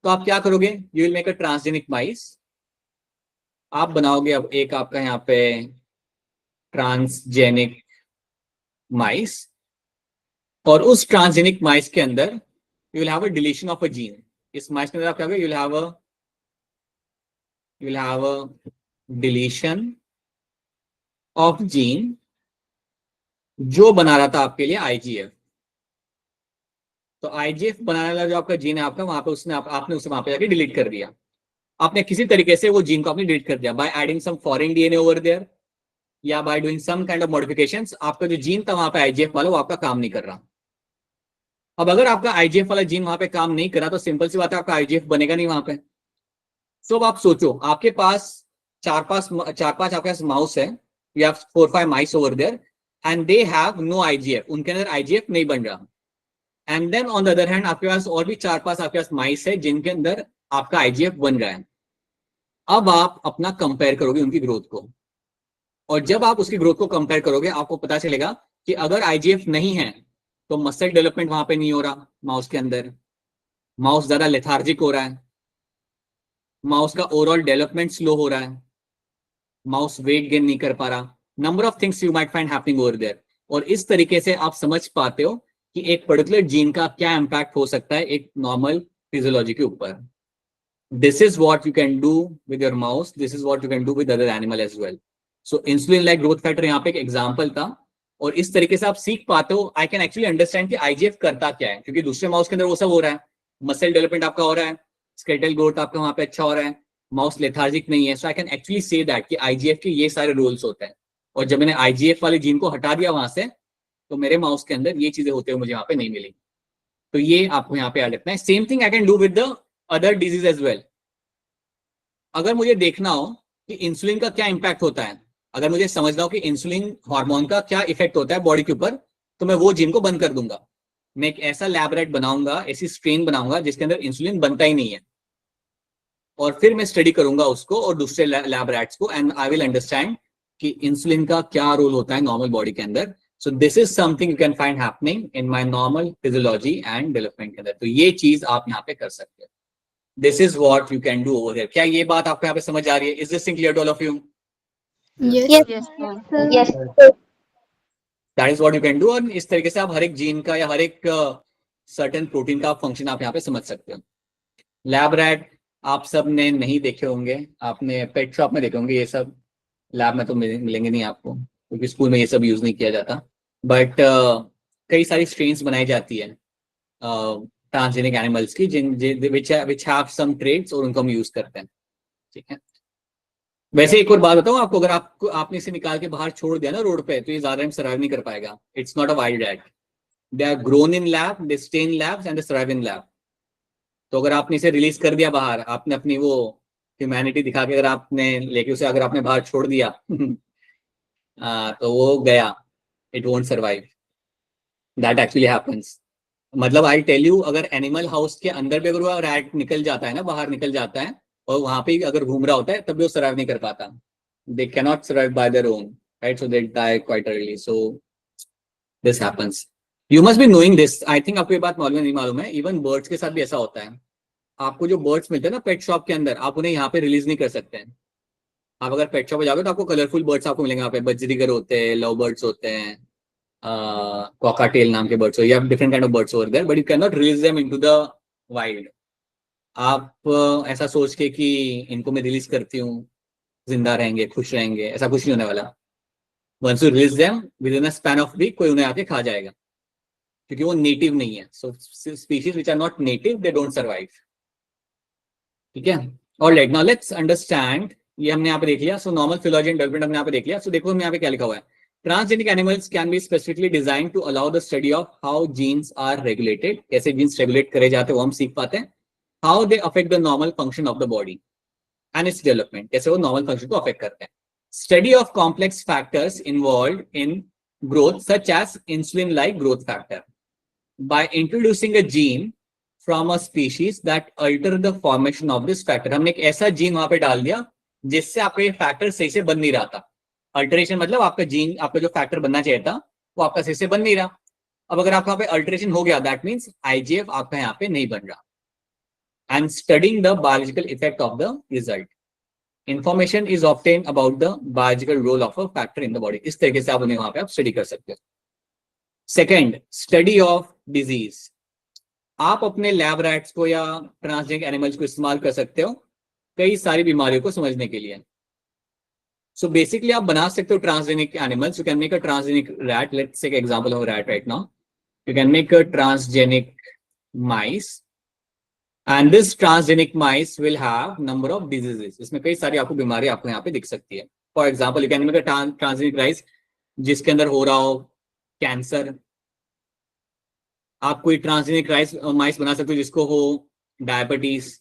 तो आप क्या करोगे, you will make a transgenic माइस, आप बनाओगे अब एक आपका यहाँ पे ट्रांसजेनिक माइस, और उस ट्रांसजेनिक माइस के अंदर you will have a deletion of a gene. इस माइस के अंदर आप क्या करोगे, you will have a deletion of gene जो बना रहा था आपके लिए आईजीएफ। तो आईजीएफ बनाने वाला जो आपका जीन है आपका, वहां पे उसने आपने उसे वहां पे जाके डिलीट कर दिया। आपने किसी तरीके से वो जीन को आपने डिलीट कर दिया by adding some foreign DNA over there, या by doing some kind of modifications. आपका जो जीन था वहां पे आईजीएफ वाला, वो आपका काम नहीं कर रहा। अब अगर आपका आईजीएफ वाला जीन वहां पे काम नहीं करा तो सिंपल सी बात है, आपका आईजीएफ बनेगा नहीं वहां पे। सो अब आप सोचो, आपके पास चार पांच आपके पास माउस है, you have 4-5 mice over there and they have no IGF, उनके अंदर आईजीएफ नहीं बन रहा। And then on the other hand आपके पास और भी 4-5 आपके पास माइस है जिनके अंदर आपका आईजीएफ बन रहा है। अब आप अपना कंपेयर करोगे उनकी ग्रोथ को, और जब आप उसकी ग्रोथ को कंपेयर करोगे आपको पता चलेगा कि अगर आईजीएफ नहीं है तो मसल डेवलपमेंट वहां पे नहीं हो रहा माउस के अंदर, माउस ज्यादा लेथार्जिक हो रहा है, माउस का ओवरऑल डेवलपमेंट स्लो हो रहा है, माउस वेट गेन नहीं कर पा रहा, number of things you might find happening over there. और इस तरीके से आप समझ पाते हो कि एक पर्टिकुलर जीन का क्या इंपैक्ट हो सकता है एक नॉर्मल फिजियोलॉजी के ऊपर। This is what you can do with your mouse, this is what you can do with other animal as well. So insulin like growth factor यहाँ पे एक एग्जाम्पल था, और इस तरीके से आप सीख पाते हो, आई कैन एक्चुअली अंडरस्टैंड कि आईजीएफ करता क्या है, क्योंकि दूसरे माउस के अंदर वो सब हो रहा है, मसल डेवलपमेंट आपका हो रहा है, स्केलेटल ग्रोथ आपका वहां पे अच्छा हो रहा है, माउस लेथार्जिक नहीं है। So I can actually say that कि आईजीएफ के ये सारे रोल्स होते हैं। और जब मैंने आईजीएफ वाले जीन को हटा दिया वहां से, तो मेरे माउस के अंदर ये चीजें होते हुए मुझे वहां पे नहीं मिली। तो ये आपको यहाँ पे याद रखना है। Same thing I can do with the other disease as well. अगर मुझे देखना हो कि इंसुलिन का क्या इंपैक्ट होता है, अगर मुझे समझना हो कि इंसुलिन हार्मोन का क्या इफेक्ट होता है बॉडी के ऊपर, तो मैं वो जीन को बंद कर दूंगा। मैं एक ऐसा लैब रैट बनाऊंगा, ऐसी स्ट्रेन बनाऊंगा जिसके अंदर इंसुलिन बनता ही नहीं है, और फिर मैं स्टडी करूंगा उसको और दूसरे लैब रैट्स को, एंड आई विल अंडरस्टैंड कि इंसुलिन का क्या रोल होता है नॉर्मल बॉडी के अंदर। So this is something you can find happening in my normal physiology and development के अंदर। तो ये चीज आप यहाँ पे कर सकते हो। This is what you can do over here. क्या ये बात आपको यहाँ पे समझ आ रही है? Is this clear to all of you? Yes. Yes, sir. Yes. That is what you can do. और इस तरीके से आप हर एक जीन का या हर एक सर्टेन प्रोटीन का फंक्शन आप यहाँ पे समझ सकते हो। लैब रैट आप सब ने नहीं देखे होंगे, आपने पेट शॉप में देखे होंगे, ये सब लैब में तो मिलेंगे नहीं आपको, क्योंकि स्कूल में ये सब यूज नहीं किया जाता। बट कई सारी स्ट्रेन्स बनाई जाती है ट्रांसजेनिक एनिमल्स की, जिन विच हैव सम ट्रेड्स, और उनको हम यूज करते हैं। ठीक है, वैसे एक और बात बताऊं आपको, अगर आपने इसे निकाल के बाहर छोड़ दिया ना रोड पे, तो ये ज्यादा टाइम सर्वाइव नहीं कर पाएगा। It's not a wild rat, they are grown in lab, they stay in labs and they survive in lab. तो अगर आपने इसे रिलीज कर दिया बाहर, आपने अपनी वो ह्यूमैनिटी दिखा के अगर आपने लेके उसे अगर आपने बाहर छोड़ दिया तो वो गया, it won't survive. That actually happens. मतलब आई टेल यू, अगर एनिमल हाउस के अंदर भी अगर वो रैट निकल जाता है ना, बाहर निकल जाता है, और वहां पे अगर घूम रहा होता है, तब भी वो सर्वाइव नहीं कर पाता। They can not survive by their own, right? So they die quite early. So this happens. You must be knowing this. I think आपको ये बात मालूम नहीं मालूम है, इवन बर्ड्स के साथ भी ऐसा होता है। आपको जो बर्ड्स मिलते हैं ना पेट शॉप के अंदर, आप उन्हें यहाँ पे रिलीज नहीं कर सकते हैं। आप अगर पेट शॉप पे जाओगे तो आपको कलरफुल बर्ड्स आपको मिलेंगे, यहाँ पे बजरीगर होते हैं, लव बर्ड्स होते हैं, कॉकाटेल नाम के बर्ड्स, या different kind of birds over there, but you can not release them into the wild. आप ऐसा सोच के कि इनको मैं रिलीज करती हूँ, जिंदा रहेंगे, खुश रहेंगे, ऐसा कुछ नहीं होने वाला। Once you release them, within a span of week कोई उन्हें आके खा जाएगा, क्योंकि वो नेटिव नहीं है। So species which are not native, they don't survive. ठीक है, और नाउ लेट्स अंडरस्टैंड। ये हमने यहाँ पे देख लिया। So normal physiology and development हमने यहाँ पे देख लिया। सो देखो हम यहाँ पे क्या लिखा हुआ है, Transgenic animals can be specifically designed to allow the study of how genes are regulated. कैसे genes regulate करे जाते हैं वो हम सीख पाते हैं. How they affect the normal function of the body and its development. कैसे वो normal function को affect करते हैं. Study of complex factors involved in growth, such as insulin-like growth factor. By introducing a gene from a species that alter the formation of this factor. हमने एक ऐसा gene वहां पे डाल दिया जिससे आपका ये फैक्टर सही से बन नहीं रहा था. अल्टरेशन मतलब आपका जीन, आपका जो फैक्टर बनना चाहिए था वो आपका सही से बन नहीं रहा. अब अगर आपका पे अल्टरेशन हो गया, दैट मीन्स आईजीएफ आपका यहाँ पे नहीं बन रहा. And studying the biological effect of the result. Information is obtain about the biological role of a factor in the body. इस तरीके से आप उन्हें वहां पे आप स्टडी कर सकते हो. Second, study of disease. आप अपने लैब रैट्स को या ट्रांसजेनिक एनिमल्स को इस्तेमाल कर सकते हो कई सारी बीमारियों को समझने के लिए. सो बेसिकली आप बना सकते हो transgenic animals. You can make a transgenic rat. Let's take example of rat right now. You can make a transgenic mice and this transgenic mice will have number of diseases. इसमें कई सारी आपको बीमारी आपको यहाँ पे दिख सकती है. For example you can make a transgenic rice जिसके अंदर हो रहा हो कैंसर. आप कोई ट्रांसजेनिक राइस माइस बना सकते हो जिसको हो diabetes.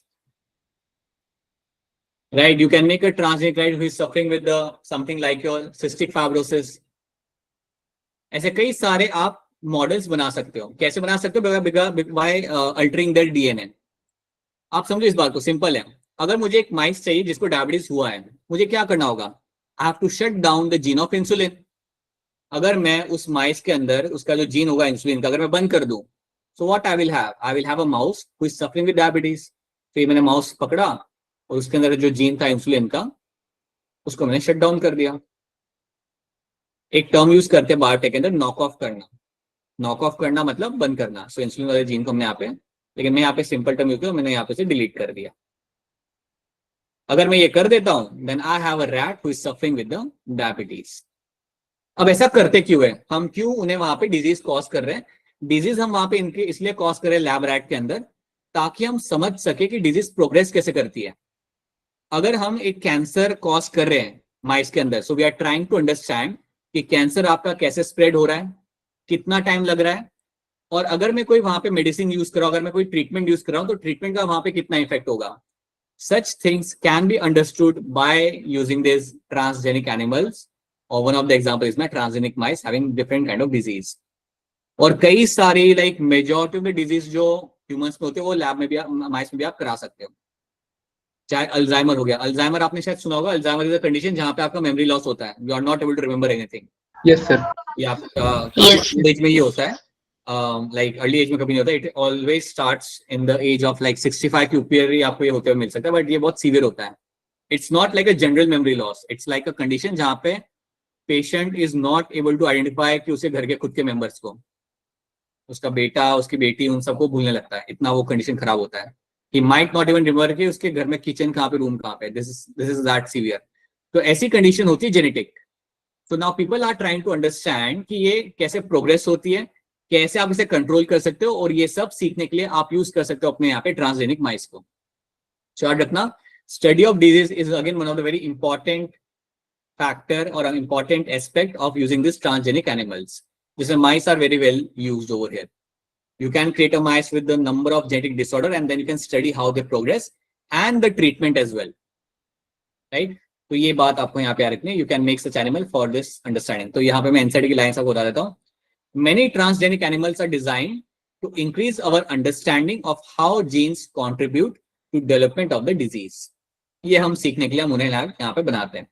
Right, you can make a transgenic rat who is suffering with the something like your cystic fibrosis. ऐसे कई सारे आप मॉडल्स बना सकते हो. कैसे बना सकते हो? By altering their DNA. आप समझो इस बात को, सिंपल है. अगर मुझे एक माइस चाहिए जिसको डायबिटीज हुआ है, मुझे क्या करना होगा? I have to shut down the gene of insulin. अगर मैं उस माइस के अंदर उसका जो जीन होगा इंसुलिन का अगर मैं बंद कर दूं, so what I will have a mouse who is suffering with diabetes. फिर मैंने माउस पकड़ा और उसके अंदर जो जीन था इंसुलिन का उसको मैंने शट डाउन कर दिया. एक टर्म यूज करते हैं बायोटेक के अंदर, नॉक ऑफ करना. नॉक ऑफ करना मतलब बंद करना. सो इंसुलिन वाले जीन को हमने यहाँ पे, लेकिन मैं यहाँ पे सिंपल टर्म यूज किया, मैंने यहाँ पे से डिलीट कर दिया. अगर मैं ये कर देता हूं then I have a rat who is suffering with the diabetes. अब ऐसा करते क्यों है? हम क्यों उन्हें वहां पे डिजीज कॉज कर रहे हैं? डिजीज हम वहां पे इनके इसलिए कॉज कर रहे हैं लैब रैट के अंदर ताकि हम समझ सके कि डिजीज प्रोग्रेस कैसे करती है. अगर हम एक कैंसर कॉज कर रहे हैं माइस के अंदर, so we are trying to understand कि कैंसर आपका कैसे स्प्रेड हो रहा है, कितना टाइम लग रहा है, और अगर मैं कोई वहां पे मेडिसिन यूज कर रहा हूं, अगर मैं कोई ट्रीटमेंट यूज कर रहा हूं तो ट्रीटमेंट का वहां पे कितना इफेक्ट होगा. Such things can be understood by using these transgenic animals, or one of the examples is my transgenic mice having different kind of disease. और कई सारी like majority of the disease जो humans में होते हैं वो lab में भी माइस में भी आप करा सकते हो. चाहे अल्जाइमर हो गया. अल्जाइमर आपने शायद सुना होगा. अल्जाइमर इज अ कंडीशन जहां पे आपका मेमोरी लॉस होता है. You are not able to remember anything. Yes sir. ये आपका एज में ये होता है. लाइक अर्ली एज में कभी नहीं होता. It always starts in the age of like 65 के ऊपर ही आपको ये होते हुए मिल सकता है, बट ये बहुत सीवियर होता है. It's not like a general memory loss. It's like a condition जहां पे patient is not able to identify कि उसे घर के खुद के मेंबर्स को, उसका बेटा, उसकी बेटी, उन सबको भूलने लगता है. इतना वो कंडीशन खराब होता है. He might not even remember कि उसके घर में किचन कहाँ पे, रूम कहाँ पे. This is that severe. तो ऐसी कंडीशन होती है genetic. So now people are trying to understand कि ये कैसे प्रोग्रेस होती है, कैसे आप इसे कंट्रोल कर सकते हो, और ये सब सीखने के लिए आप यूज कर सकते हो अपने यहाँ पे ट्रांसजेनिक माइस को. याद रखना, study of disease is again one of the very important factor और important aspect of using this transgenic animals. जिसमें mice are very well used over here. You can create a mice with the number of genetic disorder and then you can study how they progress and the treatment as well. Right? तो ये बात आपको यहाँ पे याद रखनी है. You can make such animal for this understanding. तो यहाँ पे मैं NCERT की लाइन्स आपको बता देता हूँ. Many transgenic animals are designed to increase our understanding of how genes contribute to development of the disease. ये हम सीखने के लिए हम उन्हें यहाँ पे बनाते हैं.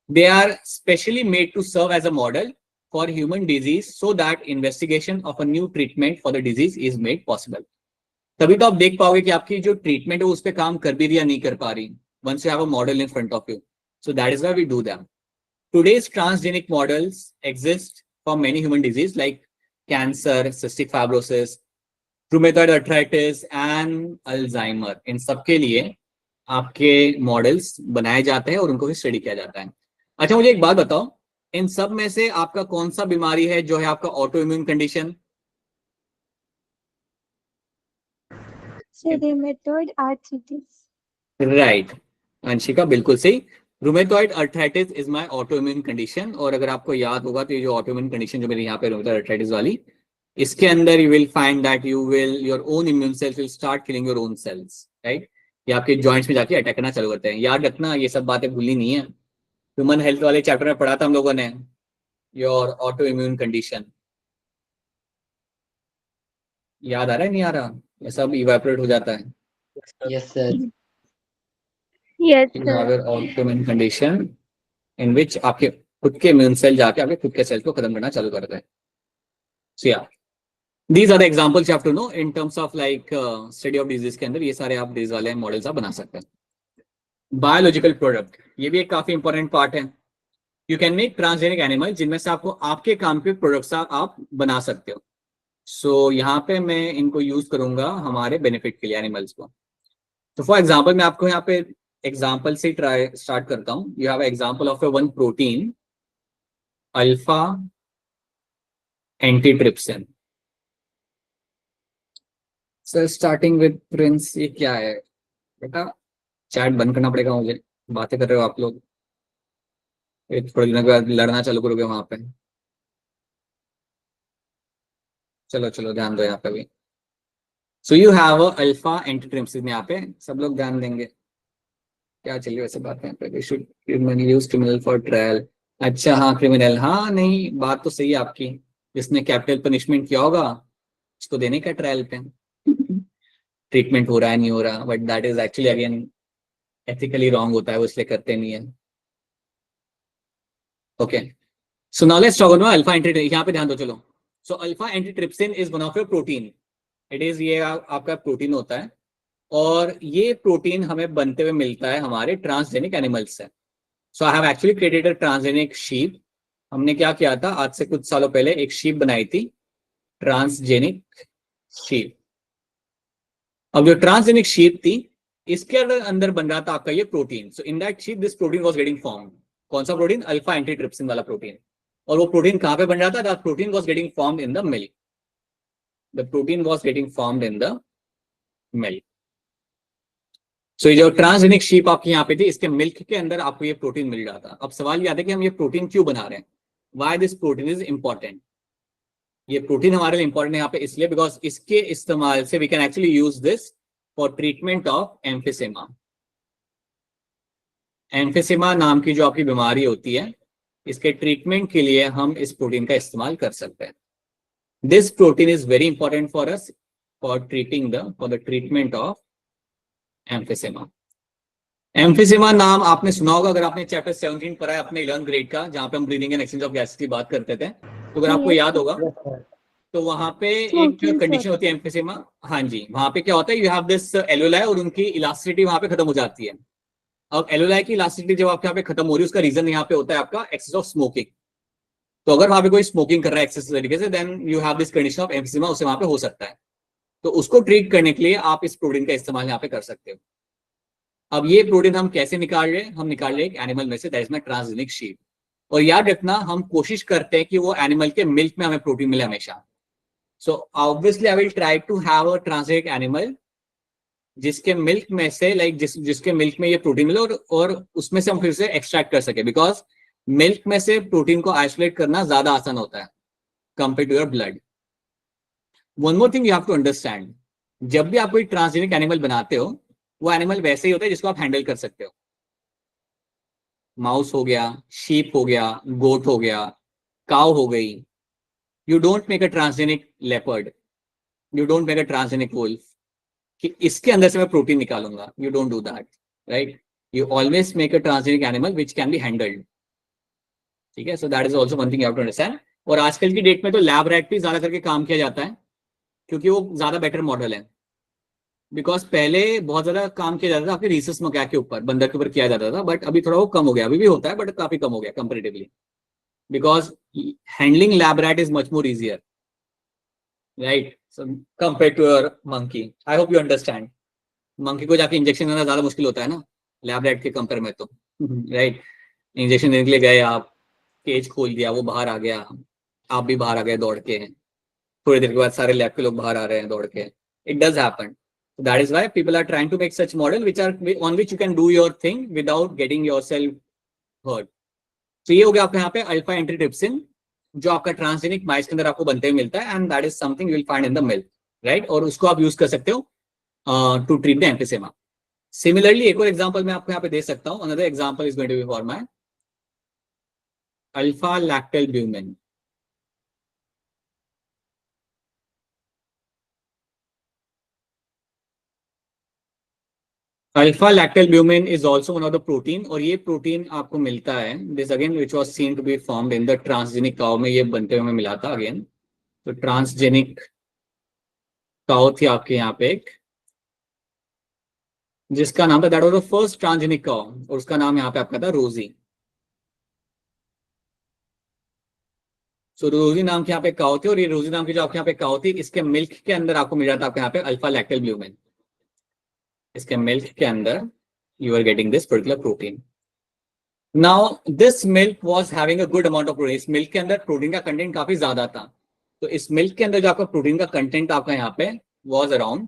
They are specially made to serve as a model for human disease so that investigation of a new treatment for the disease is made possible. तभी तो आप देख पाओगे कि आपकी जो ट्रीटमेंट है उस पे काम कर भी रही या नहीं कर पा रही. Once you have a model in front of you, so that is why we do them. Today's transgenic models exist for many human diseases like cancer, cystic fibrosis, rheumatoid arthritis and Alzheimer. इन सब के लिए आपके models बनाए जाते हैं और उनको भी स्टडी किया जाता है. अच्छा, मुझे एक बात बताओ, इन सब में से आपका कौन सा बीमारी है जो है आपका auto immune condition? Rheumatoid arthritis. Right, Anshika बिल्कुल सही. Rheumatoid arthritis is my autoimmune condition, और अगर आपको याद होगा तो ये जो ऑटोइम्यून कंडीशन जो मेरे यहाँ पे रूमेटॉइड अर्थराइटिस वाली, इसके अंदर you will find that your own immune cells will start killing your own cells, right. ये आपके जॉइंट्स में जाके अटैक करना चालू करते हैं। याद रखना, ये सब बातें भूलनी नहीं है। ह्यूमन हेल्थ वाले चैप्टर में पढ़ा था हम लोगों ने, योर ऑटो इम्यून कंडीशन। याद आ रहा है नहीं आ रहा? ये सब इवेपोरेट हो जाता है। Yes, sir. Yes, You sir. have an autoimmune condition in which आपके खुद के इम्यून सेल जाके आपके खुद के सेल को खत्म करना चालू करते हैं। So yeah, these are the examples you have to know in terms of like study of disease के अंदर ये सारे आप डिजीज वाले मॉडल्स आप बना सकते हैं। बायोलॉजिकल प्रोडक्ट, ये भी एक काफी इंपॉर्टेंट पार्ट है। You can make transgenic animal, जिनमें से आपको आपके काम के प्रोडक्ट्स आप बना सकते हो। सो यहाँ पे मैं इनको यूज करूंगा हमारे बेनिफिट के लिए, एनिमल्स को। तो फॉर एग्जाम्पल मैं आपको यहाँ पे एग्जाम्पल से ट्राई स्टार्ट करता हूँ। You have example of A one protein alpha antitrypsin. Sir starting with Prince, ये क्या है बेटा? चैट बंद करना पड़ेगा मुझे, बातें कर रहे हो आप लोग, थोड़े दिनों के बाद लड़ना चालू करोगे वहां पे। चलो चलो ध्यान दो यहाँ पे भी। सो यू हैव अल्फा एंटीट्रिप्सिन, यहाँ पे सब लोग ध्यान देंगे। क्या चलिए वैसे बात यहाँ पे, should use criminal for trial. अच्छा हाँ क्रिमिनल, हाँ नहीं बात तो सही है आपकी। जिसने कैपिटल पनिशमेंट किया होगा उसको देने का ट्रायल पे, ट्रीटमेंट हो रहा है नहीं हो रहा, but that is actually again ethically wrong होता है, वो इसलिए करते नहीं है। Okay, so now let's talk about alpha antitrypsin. यहाँ पे ध्यान दो चलो। So alpha antitrypsin is one of your protein. It is, ये आपका प्रोटीन होता है, और ये प्रोटीन हमें बनते हुए मिलता है हमारे ट्रांसजेनिक एनिमल्स से। So I have actually created a transgenic sheep. हमने क्या किया था, आज से कुछ सालों पहले एक शीप बनाई थी, ट्रांसजेनिक शीप। अब जो ट्रांसजेनिक शीप थी, इसके अंदर बन रहा था आपका ये protein. So in that sheep this protein was getting formed. कौन सा प्रोटीन? अल्फा एंटीट्रिप्सिन वाला प्रोटीन। और वो प्रोटीन कहां पे बन रहा था? That protein was getting formed in the milk. The protein was getting formed in the milk. सो ये जो ट्रांसजेनिक शीप आपकी यहाँ पे थी, इसके मिल्क के अंदर आपको ये प्रोटीन मिल रहा था। अब सवाल ये आता है कि हम ये प्रोटीन क्यों बना रहे हैं? Why this protein is important? ये प्रोटीन हमारे लिए इंपॉर्टेंट है यहाँ पे इसलिए बिकॉज इसके इस्तेमाल से we can actually use this for treatment of emphysema. Emphysema नाम की जो आपकी बीमारी होती है, इसके ट्रीटमेंट के लिए हम इस प्रोटीन का इस्तेमाल कर सकते हैं। This protein is very important for us for the treatment of emphysema. Emphysema नाम आपने सुना होगा अगर आपने चैप्टर 17 पढ़ा है अपने 11th ग्रेड का, जहां पे हम breathing and exchange of gases की बात करते थे। तो अगर आपको याद होगा तो वहां पे एक कंडीशन होती है एम्फिसेमा। हाँ जी, वहां पे क्या होता है, यू हैव दिस एलोलाई और उनकी इलास्टिसिटी वहां पे खत्म हो जाती है। अब एलोलाई की इलास्टिसिटी जब आपके यहाँ पे खत्म हो रही है, उसका रीजन यहाँ पे होता है आपका एक्सेस ऑफ स्मोकिंग। तो अगर वहां पे कोई स्मोकिंग कर रहा है एक्सेस तरीके से, then you have this condition of emphysema, उससे वहां पे हो सकता है। तो उसको ट्रीट करने के लिए आप इस प्रोटीन का इस्तेमाल यहाँ पे कर सकते हो। अब ये प्रोटीन हम कैसे निकाल रहे हैं? हम निकाल रहे हैं एक एनिमल में से, that is my transgenic sheep. और याद रखना, हम कोशिश करते हैं कि वो एनिमल के मिल्क में हमें प्रोटीन मिले हमेशा। So obviously I will try to have a transgenic animal जिसके मिल्क में से जिसके मिल्क में ये प्रोटीन मिले, और उसमें से हम फिर से एक्सट्रैक्ट कर सके, बिकॉज मिल्क में से प्रोटीन को आइसोलेट करना ज्यादा आसान होता है compare to your blood. One more thing you have to understand, जब भी आप कोई ट्रांसजेनिक एनिमल बनाते हो, वो एनिमल वैसे ही होता है जिसको आप हैंडल कर सकते हो। माउस हो गया, शीप हो गया, गोट हो गया, काउ हो गई। You don't make a transgenic leopard, you don't make a transgenic wolf कि इसके अंदर से मैं प्रोटीन निकालूंगा। You don't do that, right? You always make a transgenic animal which can be handled. ठीक है, so that is also one thing you have to understand. और आजकल की डेट में तो लैब रैट पे ज्यादा करके काम किया जाता है, क्योंकि वो ज्यादा बेटर मॉडल है। बिकॉज पहले बहुत ज्यादा काम किया जाता था आपके रीसस मकैक के ऊपर, बंदर के ऊपर किया जाता था, बट अभी थोड़ा वो कम हो गया। अभी भी होता है बट काफी कम हो गया comparatively, because handling lab rat is much more easier, right? So compare to your monkey. I hope you understand. Monkey को जाके इंजेक्शन देना ज्यादा मुश्किल होता है ना लैब रैट के कंपेयर में, तो राइट? इंजेक्शन देने के लिए गए आप, केज खोल दिया, वो बाहर आ गया, आप भी बाहर आ गए दौड़ के, थोड़ी देर के बाद सारे लैब के लोग बाहर आ रहे हैं दौड़ के। It does happen. That is why people are trying to make such model which are on which you can do your thing without getting yourself heard. तो ये हो गया आपका यहाँ पे अल्फा एंटीट्रिप्सिन, जो आपका ट्रांसजेनिक माइस के अंदर आपको बनते हुए मिलता है, and that is something you will find in the milk, right. और उसको आप यूज कर सकते हो to treat the emphysema. Similarly एक और एग्जांपल मैं आपको यहाँ पे दे सकता हूँ। Another example is going to be for my alpha lactalbumin. Alpha lactalbumin is also one of the protein, और ये प्रोटीन आपको मिलता है, this again which was seen to be formed in the transgenic cow में, ये बनते हुए मिला था अगेन। तो ट्रांसजेनिक काउ थी आपके यहाँ पे एक, जिसका नाम था, that was the first transgenic cow, और उसका नाम यहाँ पे आपका था रोजी। सो रोजी नाम की यहाँ पे काउ थी, और ये रोजी नाम की जो आपके यहाँ पे काउ थी, इसके मिल्क के अंदर आपको मिल जाता है आपके यहाँ पे अल्फा लैक्टोल्ब्यूमिन। इसके मिल्क के अंदर you are getting this particular protein. Now this milk was having a good amount of protein. इस मिल्क के अंदर प्रोटीन का कंटेंट काफी ज्यादा था। तो इस मिल्क के अंदर जो आपका प्रोटीन का कंटेंट आपका यहाँ पे वाज अराउंड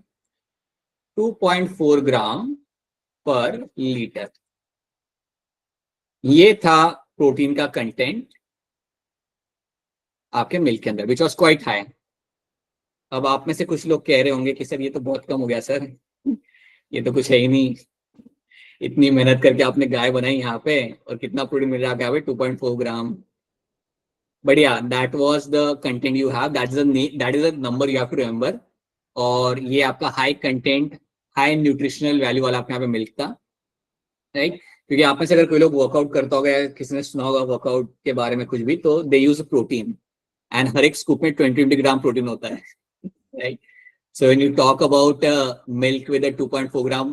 2.4 ग्राम पर लीटर। ये था प्रोटीन का कंटेंट आपके मिल्क के अंदर, विच वॉज क्वाइट हाई। अब आप में से कुछ लोग कह रहे होंगे कि सर ये तो बहुत कम हो गया सर, ये तो कुछ है ही नहीं, इतनी मेहनत करके आपने गाय बनाई यहाँ पे, और कितना प्रोटीन मिल रहा है यहाँ पे 2.4 ग्राम। बट या that was the content you have, that is the number you have to remember. और ये आपका high content, high nutritional value वाला आपके यहाँ पे मिल्क था, राइट। क्योंकि आप में से अगर कोई लोग वर्कआउट करता होगा, किसी ने सुना होगा वर्कआउट के बारे में कुछ भी, तो दे यूज प्रोटीन, एंड हर एक स्कूप में 20 ग्राम प्रोटीन होता है, right. So when you talk about milk with 2.4 gram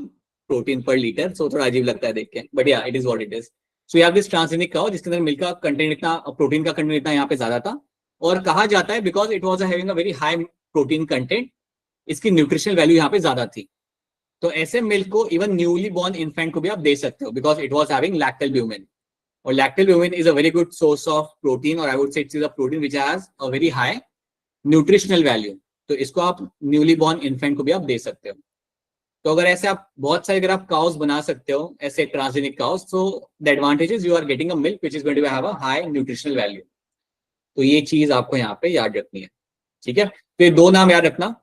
protein पर लीटर, सो थोड़ा अजीब लगता है देख के, बट या it is what it is. So you have this transgenic cow, जिसके अंदर मिल्क का कंटेंट इतना, प्रोटीन का कंटेंट इतना यहाँ पे ज्यादा था, और कहा जाता है because it was having a very high protein content, इसकी न्यूट्रिशनल वैल्यू यहाँ पे ज्यादा थी। तो ऐसे मिल्क को इवन न्यूली बॉर्न इन्फेंट को भी आप दे सकते हो, because it was having lactalbumin, और lactalbumin is a very good source of protein, और I would say it is a protein which has a very high nutritional value. तो इसको आप न्यूली बॉर्न इन्फेंट को भी आप दे सकते हो। तो अगर ऐसे आप बहुत सारे, अगर आप काउस बना सकते हो ऐसे ट्रांसजेनिक काउस, तो the advantage is you are getting a milk which is going to have a high nutritional value. तो ये चीज आपको यहाँ पे याद रखनी है, ठीक है। तो ये दो नाम याद रखना,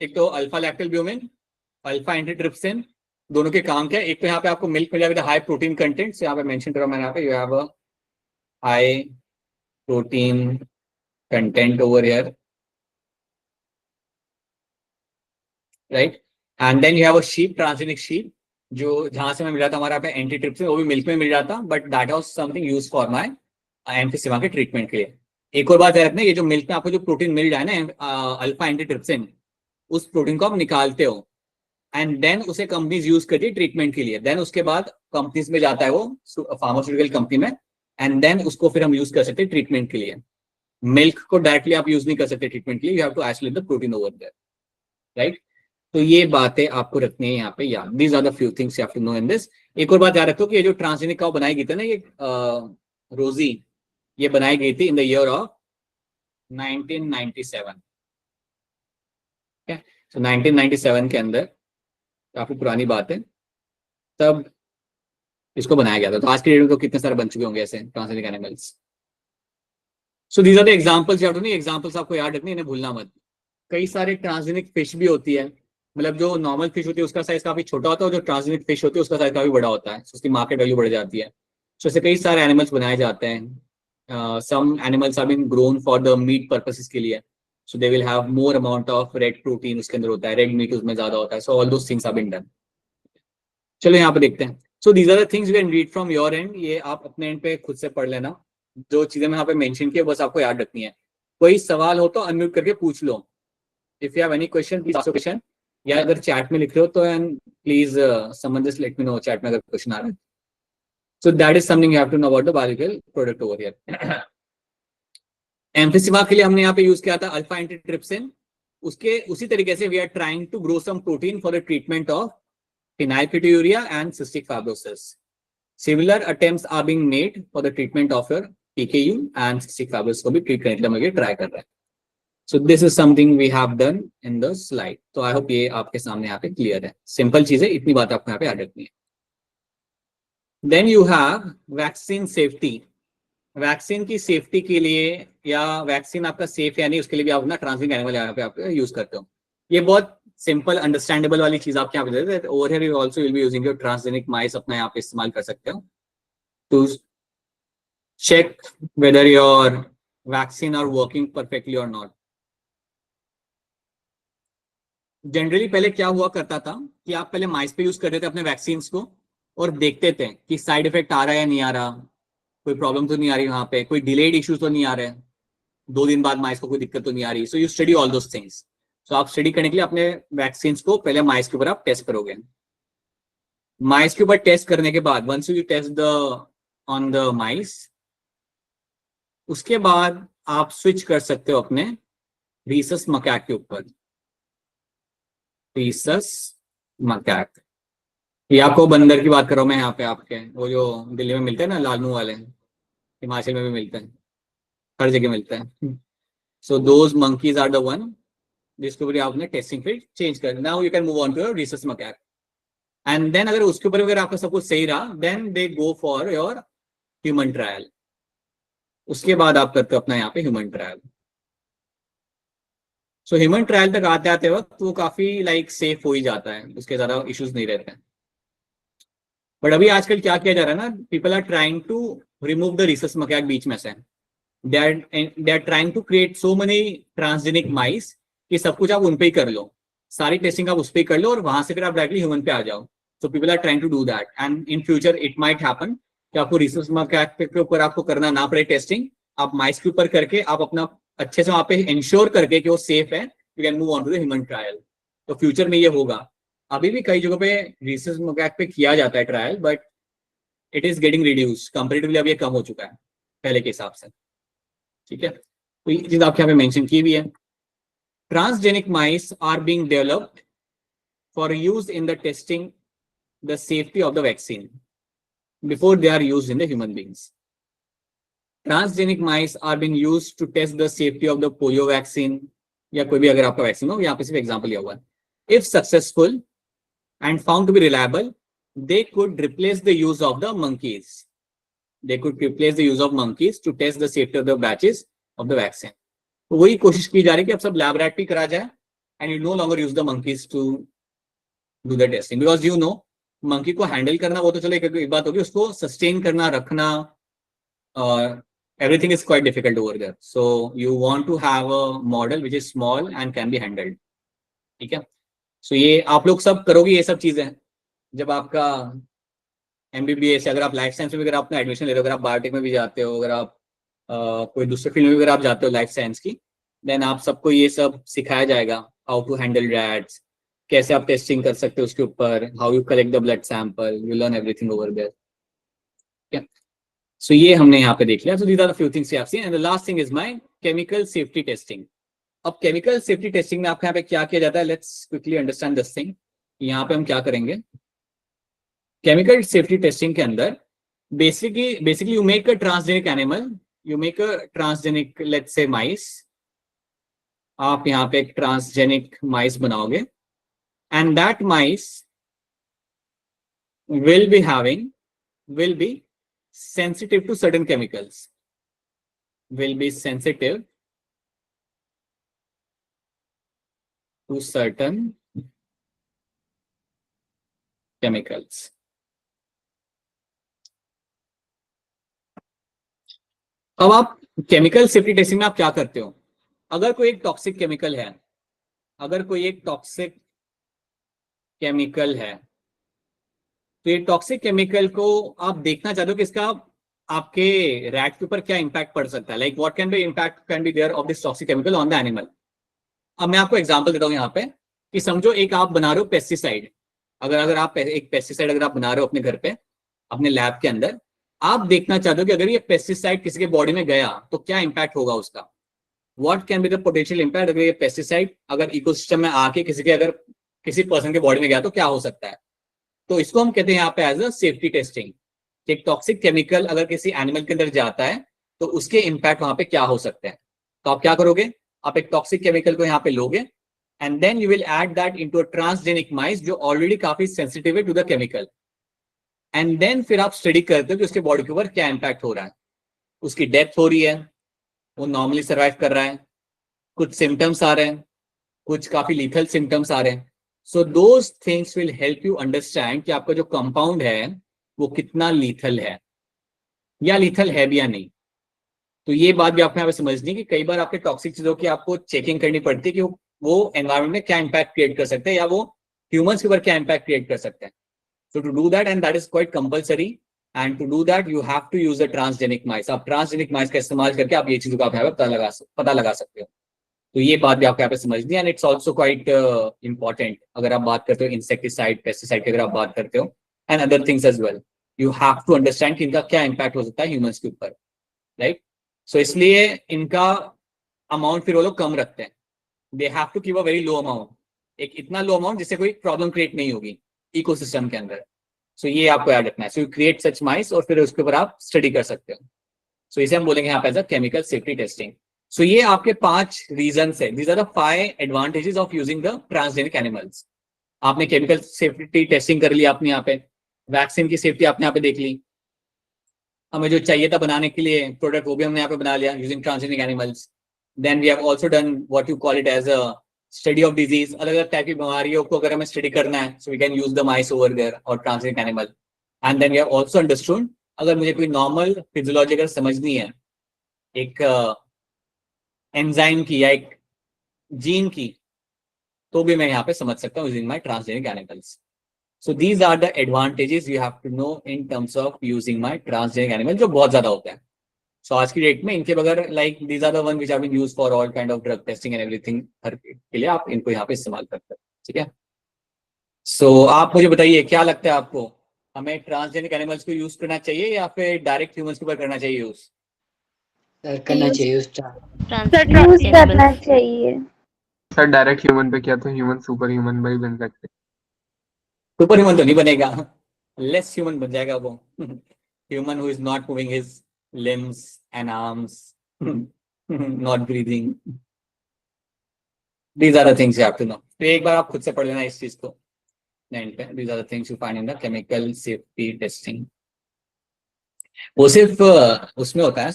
एक तो अल्फा लैक्टोल्ब्यूमिन, अल्फा एंटीट्रिप्सिन, दोनों के काम क्या है। एक तो यहाँ पे आपको मिल्क मिल जाएगा हाई प्रोटीन कंटेंट, यहाँ पे मेंशन करा मैंने, यहाँ पे you have a high protein content over here, right. And then you have a sheep, transgenic sheep, जो जहां से मैं मिल रहा था हमारा पे एंटीट्रिप्सिन, वो भी मिल्क में मिल जाता, but that was something use for my emphysema के ट्रीटमेंट के लिए। एक और बात याद रखना, ये जो मिल्क में आपको जो प्रोटीन मिल रहा है ना अल्फा एंटीट्रिप्सिन, उस प्रोटीन को आप निकालते हो, एंड देन उसे कंपनीज यूज करती है ट्रीटमेंट के लिए। देन उसके बाद कंपनीज में जाता है वो, फार्मास्यूटिकल कंपनी में, एंड देन उसको फिर हम यूज कर सकते हैं ट्रीटमेंट के लिए। मिल्क को डायरेक्टली आप यूज नहीं कर सकते ट्रीटमेंट के लिए, you have to isolate the protein over there, right. तो ये बातें आपको रखनी है यहाँ पे याद, these are the few things you have to know in this. एक और बात याद रखो कि ये जो ट्रांसजेनिक काउ बनाई गई थी ना, ये रोजी, ये बनाई गई थी इन द ईयर ऑफ 1997, तो 1997 के अंदर, काफी पुरानी बात है, तब इसको बनाया गया था। तो आज के डेट में तो कितने सारे बन चुके होंगे ऐसे transgenic animals. So these are the examples, you have to know, examples आपको याद रखनी है, इन्हें भूलना मत। कई सारे ट्रांसजेनिक फिश भी होती है, मतलब जो नॉर्मल फिश होती है उसका साइज काफी छोटा होता है, और जो ट्रांसजेनिक फिश होती है उसका साइज काफी बड़ा होता है, so उसकी मार्केट वैल्यू बढ़ जाती है। सो ऐसे कई सारे एनिमल्स बनाए जाते हैं। Some animals are been grown for the meat purposes के लिए, so they will have more amount of red protein, उसके अंदर होता है रेड मीट, उसमें ज्यादा होता है। So all those things have been done. चलो यहाँ पे देखते हैं। So these are the things you can read from your end, ये आप अपने एंड पे खुद से पढ़ लेना। जो चीजें मैं यहाँ पे मेंशन की बस आपको याद रखनी है। कोई सवाल हो तो अनम्यूट करके पूछ लो। If you have any question please ask your question, या अगर चैट में लिख रहे हो तो and please someone just let me know chat में अगर क्वेश्चन आ रहा है। So that is something you have to know about the biological product over here. Emphysema के लिए हमने यहाँ पे यूज किया था अल्फा एंटीट्रिप्सिन। उसके उसी तरीके से we are trying to grow some protein for the treatment of phenylketonuria and cystic fibrosis. Similar attempts are being made for the treatment of your PKU and cystic fibrosis को भी treat करने के लिए हम ये ट्राई कर रहे हैं। So this is something we have done in the slide. तो I hope ये आपके सामने यहाँ पे क्लियर है। सिंपल चीज है, इतनी बात आपको यहाँ पे याद रखनी है। Then you have vaccine safety. Vaccine की सेफ्टी के लिए या वैक्सीन आपका सेफ या नहीं उसके लिए भी आप अपना ट्रांसजेनिक एनिमल यहाँ पे आप यूज करते हो। ये बहुत सिंपल अंडरस्टैंडेबल वाली चीज आपके यहाँ पे दे देते हैं। Over here you also will be using your transgenic mice अपना यहाँ पे इस्तेमाल कर सकते हो to check whether your vaccine are working perfectly और नॉट। जनरली पहले क्या हुआ करता था कि आप पहले माइस पे यूज करते थे अपने वैक्सीन को और देखते थे कि साइड इफेक्ट आ रहा है या नहीं आ रहा, कोई प्रॉब्लम तो नहीं आ रही वहां पे, कोई डिलेड इश्यूज तो नहीं आ रहे, 2 दिन बाद माइस को कोई दिक्कत तो नहीं आ रही। So you study all those things. सो आप स्टडी करने के लिए अपने वैक्सीन को पहले माइस के ऊपर आप टेस्ट करोगे। माइस के ऊपर टेस्ट करने के बाद once you test the on the mice, उसके बाद आप स्विच कर सकते हो अपने रीसस मकैक के ऊपर। रीसस मकैक, ये आपको बंदर की बात कर रहा हूं मैं यहाँ पे, आपके वो जो दिल्ली में मिलते हैं ना लाल मुंह वाले, हिमाचल में भी मिलते हैं, हर जगह मिलते हैं। So those monkeys are the one जिसके ऊपर आपने टेस्टिंग फील्ड चेंज कर। Now you can move on to your rhesus macaque and then अगर उसके ऊपर अगर आपका सब कुछ सही रहा then they go for your human trial. उसके बाद आप करते हो अपना यहाँ पे ह्यूमन ट्रायल। सो ह्यूमन ट्रायल तक आते आते वक्त वो काफी लाइक सेफ हो ही जाता है, उसके ज्यादा इश्यूज नहीं रहते हैं। बट अभी आजकल क्या किया जा रहा है ना, people are trying to remove the rhesus macaque बीच में से। They are trying to create so many transgenic mice कि सब कुछ आप उन पे ही कर लो, सारी टेस्टिंग आप उस पर ही कर लो और वहां से फिर आप डायरेक्टली ह्यूमन पे आ जाओ। So people are trying to do that and in future it might happen कि आपको रीसस मकैक के ऊपर आपको करना ना पड़े टेस्टिंग, आप माइस के ऊपर करके आप अपना अच्छे से वहां पे इंश्योर करके कि वो सेफ है, you can move on to the human trial. तो फ्यूचर में ये होगा। अभी भी कई जगहों पे रीसस मकैक पे किया जाता है trial, but it is getting reduce comparatively. अब ये कम हो चुका है पहले के हिसाब से। ठीक है, तो ये चीज आपके यहाँ पे मेंशन की भी है। Transgenic mice are being developed for use in the testing the safety of the vaccine before they are used in the human beings. Transgenic mice are being used to test the safety of the polio vaccine या कोई भी अगर आपका vaccine हो, यहाँ पे सिर्फ example लिया हुआ है। If successful and found to be reliable, they could replace the use of the monkeys. They could replace the use of monkeys to test the safety of the batches of the vaccine. तो वही कोशिश की जा रही है कि अब सब लैब रैट भी करा जाए and you no longer use the monkeys to do the testing because you know monkey को हैंडल करना वो तो चलो एक बात होगी, उसको सस्टेन करना रखना everything is quite difficult over there. So you want to have a model which is small and can be handled. ठीक है, सो ये आप लोग सब करोगे ये सब चीजें जब आपका एमबीबीएस, अगर आप लाइफ साइंस में अगर आप एडमिशन ले रहे हो, अगर आप बायोटेक में भी जाते हो, अगर आप कोई दूसरे फील्ड में भी अगर आप जाते हो लाइफ साइंस की, देन आप सबको ये सब सिखाया जाएगा, हाउ टू हैंडल रैट्स, कैसे आप टेस्टिंग कर सकते हो उसके ऊपर, how you collect the blood sample, you learn everything over there. ठीक है, सो ये हमने यहाँ पे देख लिया। So these are the few things we have seen and the last thing is my chemical safety testing. अब केमिकल सेफ्टी टेस्टिंग में आपके यहाँ पे क्या किया जाता है, let's quickly understand this thing. यहाँ पे हम क्या करेंगे, केमिकल सेफ्टी टेस्टिंग के अंदर basically you make a transgenic animal, you make a transgenic let's say mice. आप यहाँ पे एक ट्रांसजेनिक माइस बनाओगे and that mice will be sensitive to certain chemicals, will be sensitive to certain chemicals. अब आप chemical safety testing में आप क्या करते हो, अगर कोई एक टॉक्सिक केमिकल है, अगर कोई एक टॉक्सिक केमिकल है तो ये टॉक्सिक केमिकल को आप देखना चाहते हो कि इसका आपके रैट के ऊपर क्या इंपैक्ट पड़ सकता है, like what can be impact can be there of this toxic chemical on the animal. अब मैं आपको एग्जांपल देता हूं यहाँ पे कि समझो एक आप बना रहे हो पेस्टिसाइड, अगर आप एक पेस्टिसाइड अगर आप बना रहे हो अपने घर पे अपने लैब के अंदर, आप देखना चाहते हो कि अगर ये पेस्टिसाइड किसी के बॉडी में गया तो क्या इंपैक्ट होगा उसका, what can be the potential impact अगर ये पेस्टिसाइड अगर इकोसिस्टम में आके किसी पर्सन के बॉडी में गया तो क्या हो सकता है। तो इसको हम कहते हैं यहाँ पे एज अ सेफ्टी टेस्टिंग, एक टॉक्सिक केमिकल अगर किसी एनिमल के अंदर जाता है तो उसके इंपैक्ट वहां पे क्या हो सकते हैं। तो आप क्या करोगे, आप एक टॉक्सिक केमिकल को यहाँ पे लोगे and then you will add that into a transgenic mice जो already काफी sensitive है to the chemical, and then फिर आप स्टडी करते हो कि उसके बॉडी के ऊपर क्या इम्पैक्ट हो रहा है, उसकी डेथ हो रही है, वो नॉर्मली सर्वाइव कर रहा है, कुछ सिम्टम्स आ रहे हैं, कुछ काफी लीथल सिम्टम्स आ रहे हैं. So those things will help you understand कि आपका जो कंपाउंड है वो कितना लीथल है या लीथल है भी या नहीं. तो ये बात भी आपको यहाँ पे समझनी कि कई बार आपके टॉक्सिक चीजों की आपको चेकिंग करनी पड़ती है कि वो एनवायरमेंट में क्या इम्पैक्ट क्रिएट कर सकते हैं या वो ह्यूमंस के ऊपर क्या इम्पैक्ट क्रिएट कर सकते हैं. So to do that, and that is quite compulsory, and to do that you have to use the transgenic mice. आप transgenic mice का इस्तेमाल करके आप ये चीजों का यहाँ पे पता लगा सकते हो. तो ये बात भी आपको यहाँ पे समझनी है, and it's also quite important अगर आप बात करते हो इंसेक्टिसाइड पेस्टिसाइड की अगर आप बात करते हो and other things as well. You have to understand कि इनका क्या इम्पैक्ट हो सकता है ह्यूमंस के ऊपर, राइट. सो इसलिए इनका अमाउंट फिर वो लोग कम रखते हैं. They have to keep a very low amount, एक इतना लो अमाउंट जिससे कोई प्रॉब्लम क्रिएट नहीं होगी इकोसिस्टम के अंदर. सो ये आपको याद रखना है. सो यू क्रिएट सच माइस और फिर उसके ऊपर आप स्टडी कर सकते हो. सो इसे हम बोलेंगे यहाँ पे as a chemical safety testing. So ये आपके 5 रीजन है. These are the 5 advantages of using the transgenic animals. आपने केमिकल सेफ्टी टेस्टिंग कर ली, आपने यहाँ पे वैक्सीन की सेफ्टी आपने यहाँ पे देख ली, हमें जो चाहिए था बनाने के लिए प्रोडक्ट वो भी हमने यहाँ पे बना लिया using transgenic animals. Then we have also done what you call it as a study of disease. अलग अलग टाइप की बीमारियों को अगर हमें स्टडी करना है, so we can use the mice over there और transgenic animal. And then we have also understood अगर मुझे कोई नॉर्मल फिजियोलॉजी अगर समझनी है एक एंजाइम की या एक जीन की, तो भी मैं यहाँ पे समझ सकता हूँ using my transgenic animals. So these are the advantages you have to know in terms of using my transgenic animal, जो बहुत ज्यादा होता है. सो आज की डेट में इनके बगैर like these are the one which have been used for all kind of drug testing and everything. हर के लिए आप इनको यहाँ पे इस्तेमाल करते हैं, ठीक है. सो आप मुझे बताइए क्या लगता है आपको, हमें ट्रांसजेनिक एनिमल्स को यूज करना चाहिए या फिर डायरेक्ट ह्यूमंस के ऊपर करना चाहिए यूज? सर करना Use चाहिए उस सर transgenic यूज करना animals. चाहिए. सर डायरेक्ट ह्यूमन पे किया तो ह्यूमन सुपर ह्यूमन भी बन सकते. सुपर ह्यूमन तो नहीं बनेगा, लेस ह्यूमन बन जाएगा वो. Human who is not moving his limbs and arms, not breathing. These are the things you have to know. तो एक बार आप खुद से पढ़ लेना इस चीज को एंड पे. These are the things you find in the chemical safety testing. वो सिर्फ उसमें होता है,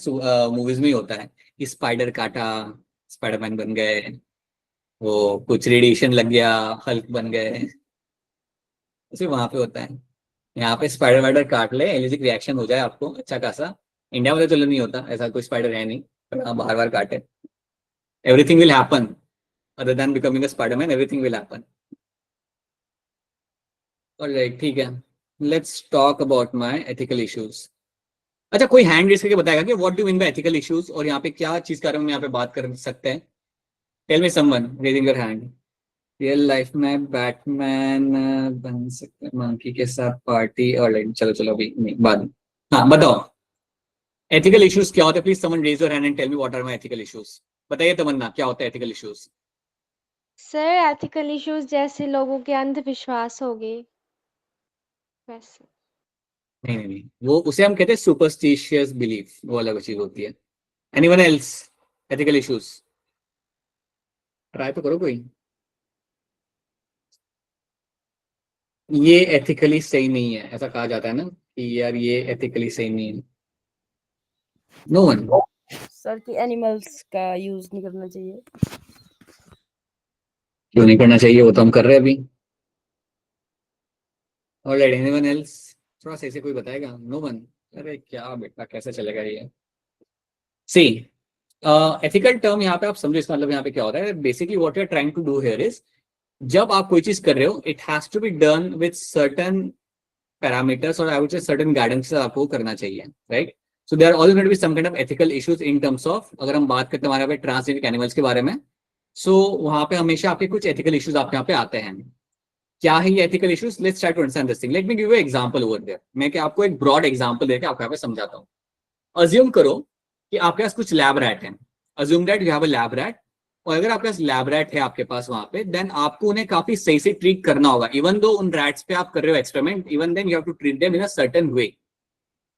मूवीज में ही होता है कि स्पाइडर काटा, स्पाइडरमैन बन गए, वो कुछ रेडिएशन लग गया, हल्क बन गए, सिर्फ वहां पे होता है. यहाँ पे स्पाइडर वाइडर काट ले, एलर्जिक रिएक्शन हो जाए आपको अच्छा खासा. इंडिया में तो चलो नहीं होता ऐसा, कोई स्पाइडर है नहीं, पर हाँ बार बार काटे, everything will happen. Other than becoming a Spiderman, everything will happen. Alright, ठीक है. Let's talk about my ethical issues. अच्छा, कोई हैंड रेस करके बताएगा कि what do mean by ethical issues और यहाँ पे क्या चीज का हम यहाँ पे बात कर सकते हैं? Tell me someone raising your hand. Real life में बैटमैन बन सकते हैं मंकी के साथ पार्टी, और चलो चलो अभी नहीं, बाद में. हाँ बताओ एथिकल इश्यूज क्या होते हैं. Please someone raise your hand and tell me what are my ethical issues. बताइए तमन्ना क्या होता है ethical issues? Sir ethical issues जैसे लोगों के अंधविश्वास हो गए वैसे. नहीं नहीं नहीं, वो उसे हम कहते हैं सुपरस्टिशियस बिलीफ, वो अलग चीज होती है. Anyone else ethical issues? Try तो करो कोई. ये एथिकली सही नहीं है ऐसा कहा जाता है ना कि यार ये एथिकली सही नहीं है. No one. सर कि एनिमल्स का यूज नहीं करना चाहिए. क्यों नहीं करना चाहिए, वो तो हम कर रहे हैं अभी. Alright, anyone else? थोड़ा सा ऐसे कोई बताएगा? No one. अरे क्या बेटा कैसे चलेगा ये. सी एथिकल टर्म यहाँ पे आप समझो इसका मतलब यहाँ पे क्या होता है. Basically what you are trying to do here is, जब आप कोई चीज कर रहे हो it has to be done with certain parameters और I would say certain guidance आपको करना चाहिए, right. So there are also going to be some kind of ethical issues in terms of, अगर हम बात करते हैं हमारे पे ट्रांसजेनिक एनिमल्स के बारे में, सो वहां पे हमेशा आपके कुछ एथिकल इश्यूज आपके यहाँ पे आते हैं. क्या है ये ethical issues? Let's try to understand this thing. Let me give you example over there. मैं क्या आपको एक ब्रॉड एग्जांपल देके आपको यहाँ पे समझाता हूँ. अज्यूम करो कि आपके पास कुछ लैब रैट हैं. Assume that you have a lab rat, और अगर आपके पास लैब रैट है आपके पास वहां पे, देन आपको उन्हें काफी सही से ट्रीट करना होगा. इवन दो उन रैट्स पे आप कर रहे हो experiment, even then you have to treat them in a certain way.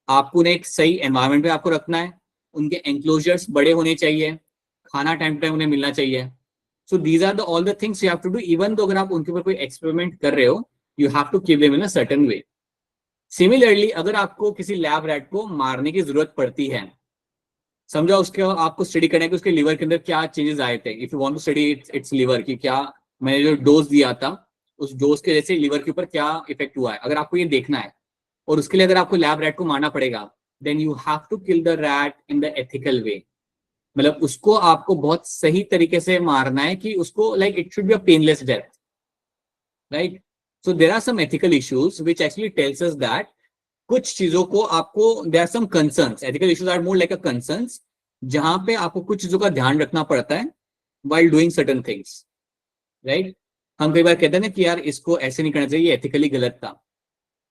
आपको उन्हें एक सही एनवायरनमेंट पे आपको रखना है, उनके एंक्लोजर्स बड़े होने चाहिए, खाना टाइम टू टाइम उन्हें मिलना चाहिए. So these are the all the things you have to do. Even though अगर आप उनके ऊपर कोई एक्सपेरिमेंट कर रहे हो, you have to keep them in a certain way. Similarly अगर आपको किसी लैब रैट को मारने की जरूरत पड़ती है, समझो उसके आपको स्टडी करना है कि उसके लिवर के अंदर क्या चेंजेस आए थे, if you want to study its liver की क्या मैंने जो डोज दिया था उस डोज के जैसे लिवर के ऊपर क्या इफेक्ट हुआ है, अगर आपको ये देखना है और उसके लिए अगर आपको लैब रैट को मारना पड़ेगा, then you have to kill the rat in the ethical way. मतलब उसको आपको बहुत सही तरीके से मारना है कि उसको like it should be a painless death, right. So there are some ethical issues which actually tells us that कुछ चीजों को आपको there are some concerns, ethical issues are more like a concerns, जहां पे आपको कुछ चीजों का ध्यान रखना पड़ता है while doing certain things, right. हम कई बार कहते हैं ना कि यार इसको ऐसे नहीं करना चाहिए, एथिकली गलत था,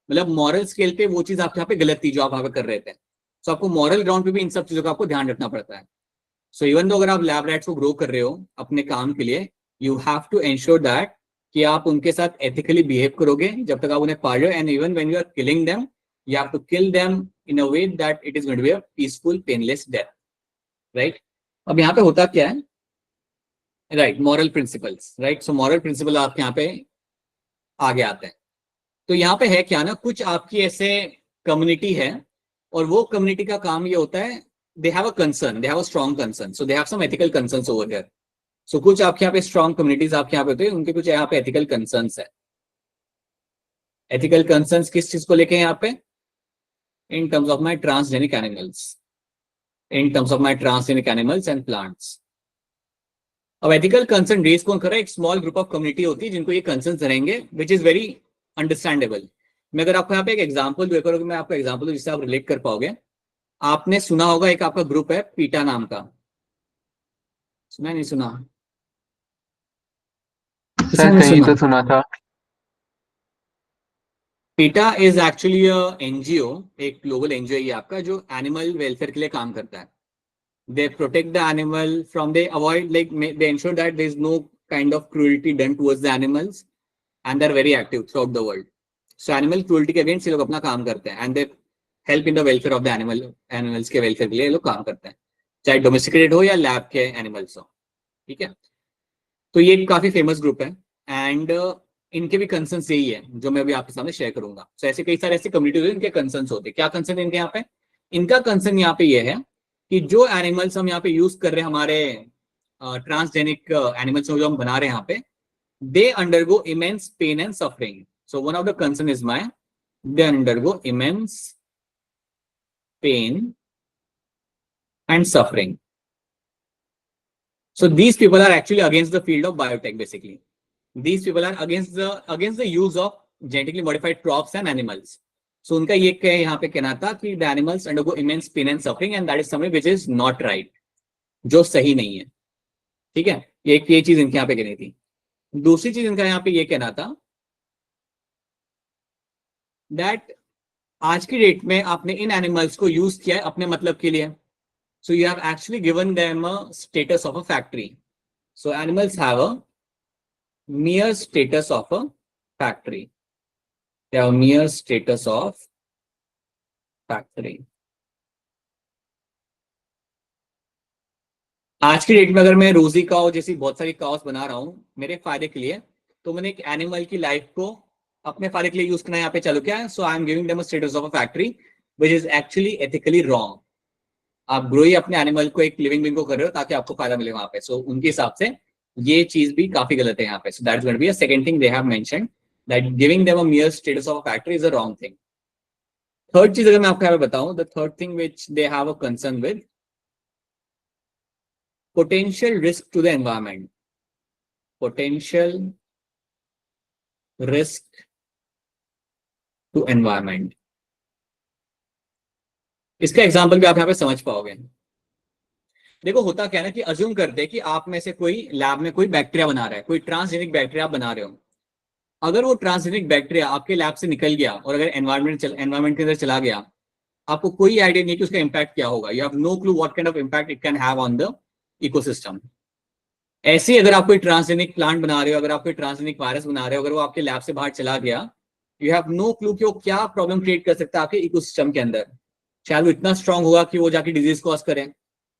मतलब मॉरल स्केल पे वो चीज आपके यहाँ पे गलत थी जो आप वहां पे कर रहे थे। सो आपको मॉरल ग्राउंड पे भी इन सब चीजों का आपको ध्यान रखना पड़ता है। सो इवन तो अगर आप लैब रैट्स को ग्रो कर रहे हो अपने काम के लिए, you have to ensure that कि आप उनके साथ एथिकली बिहेव करोगे जब तक आप उन्हें पाल रहे हो, and even when you are killing them you have to kill them in a way that it is going to be a peaceful painless death, right. अब यहाँ पे होता क्या है, right, moral principles, right. So moral principle आपके यहाँ पे आगे आते हैं। तो यहाँ पे है क्या ना, कुछ आपकी ऐसे कम्युनिटी है और वो कम्युनिटी का काम ये होता है, they have a concern, they have a strong concern, so they have some ethical concerns over here. So कुछ आपके यहाँ पे स्ट्रॉन्ग कम्युनिटीज आपके यहाँ पे होते हैं, उनके कुछ यहाँ पे एथिकल कंसर्न्स है। एथिकल कंसर्न्स किस चीज को लेके हैं यहाँ पे, इन terms of my transgenic animals, in terms of my transgenic animals and plants. अब एथिकल कंसर्न रेज कौन कर रहा है, एक स्मॉल ग्रुप ऑफ कम्युनिटी होती है जिनको ये कंसर्न्स रहेंगे, विच इज वेरी अंडरस्टैंडेबल। मैं अगर आपको यहाँ पे एक एग्जांपल दूं, करोगे मैं आपको एग्जांपल दूं जिससे आप रिलेट कर पाओगे। आपने सुना होगा एक आपका ग्रुप है पीटा नाम का, सुना नहीं सुना? किसी सर ने कहीं सुना? तो सुना था। पीटा इज एक्चुअली एनजीओ, एक ग्लोबल एनजीओ है आपका जो एनिमल वेलफेयर के लिए काम करता है। They protect the animal from, they avoid, like they ensure that there is no kind of cruelty done towards the animals, and they're very active throughout the world. So animal cruelty के against ये लोग अपना काम करते हैं, and they help in the welfare of the animals के welfare के लिए ये लोग काम करते हैं, चाहे डोमेस्टिकेटेड हो या लैब के एनिमल्स हो, ठीक है। तो ये काफी फेमस ग्रुप है, एंड इनके भी कंसर्न्स यही है जो मैं अभी आपके सामने शेयर करूंगा। So ऐसे कई सारे ऐसे कम्युनिटीज हैं इनके कंसर्न्स होते हैं। क्या कंसर्न इनके यहाँ पे, इनका कंसर्न यहाँ पे ये है कि जो एनिमल्स हम यहाँ पे यूज कर रहे हैं, हमारे ट्रांसजेनिक एनिमल्स जो हम बना रहे हैं यहाँ पे, they undergo immense pain and suffering. So one of the concern is my, they undergo immense pain and suffering. So these people are actually against the field of biotech. Basically, these people are against the use of genetically modified crops and animals. So उनका ये यहाँ पे कहना था कि the animals undergo immense pain and suffering, and that is something which is not right, जो सही नहीं है, ठीक है। ये चीज इनके यहाँ पे कहनी थी। दूसरी चीज इनका यहाँ पे ये कहना था that आज की डेट में आपने इन एनिमल्स को यूज किया है अपने मतलब के लिए, so you have actually given them a status of a factory. So animals have a mere status of a factory. They have a mere status of factory. आज की डेट में अगर मैं रोजी काउ जैसी बहुत सारी काउस बना रहा हूं मेरे फायदे के लिए, तो मैंने एक एनिमल की लाइफ को अपने फायदे के लिए यूज करना यहाँ पे चालू किया है। So I am giving them a status of a factory which is actually ethically wrong. आप ग्रो ही अपने एनिमल को, एक लिविंग बीइंग को कर रहे हो ताकि आपको फायदा मिले वहां पे। सो उनके हिसाब से ये चीज भी काफी गलत है यहाँ पे। So that is going to be a second thing they have mentioned, that giving them a mere status of a factory is a wrong thing. Third चीज अगर मैं आपको यहाँ पे बताऊं, the third thing which they have a concern with, potential risk to the environment, potential risk to environment। इसका example भी आप यहाँ पे समझ पाओगे। देखो होता क्या है ना कि अज्यूम करते हैं कि आप में से कोई लैब में कोई बैक्टीरिया बना रहा है, कोई ट्रांसजेनिक बैक्टीरिया आप बना रहे हो। अगर वो ट्रांसजेनिक बैक्टीरिया आपके लैब से निकल गया और अगर एनवायरमेंट के अंदर चला गया, आपको कोई आइडिया नहीं कि उसका इम्पैक्ट क्या होगा। You have no clue what kind of impact it can have on the ecosystem. ऐसे ही अगर आप कोई ट्रांसजेनिक प्लांट बना रहे हो, अगर आप कोई ट्रांसजेनिक वायरस बना रहे हो, अगर वो आपके लैब से बाहर चला गया, यू हैव नो क्लू कि वो क्या प्रॉब्लम क्रिएट कर सकता है आपके इकोसिस्टम के अंदर। चाहे वो इतना स्ट्रांग होगा कि वो जाके डिजीज कॉज करे,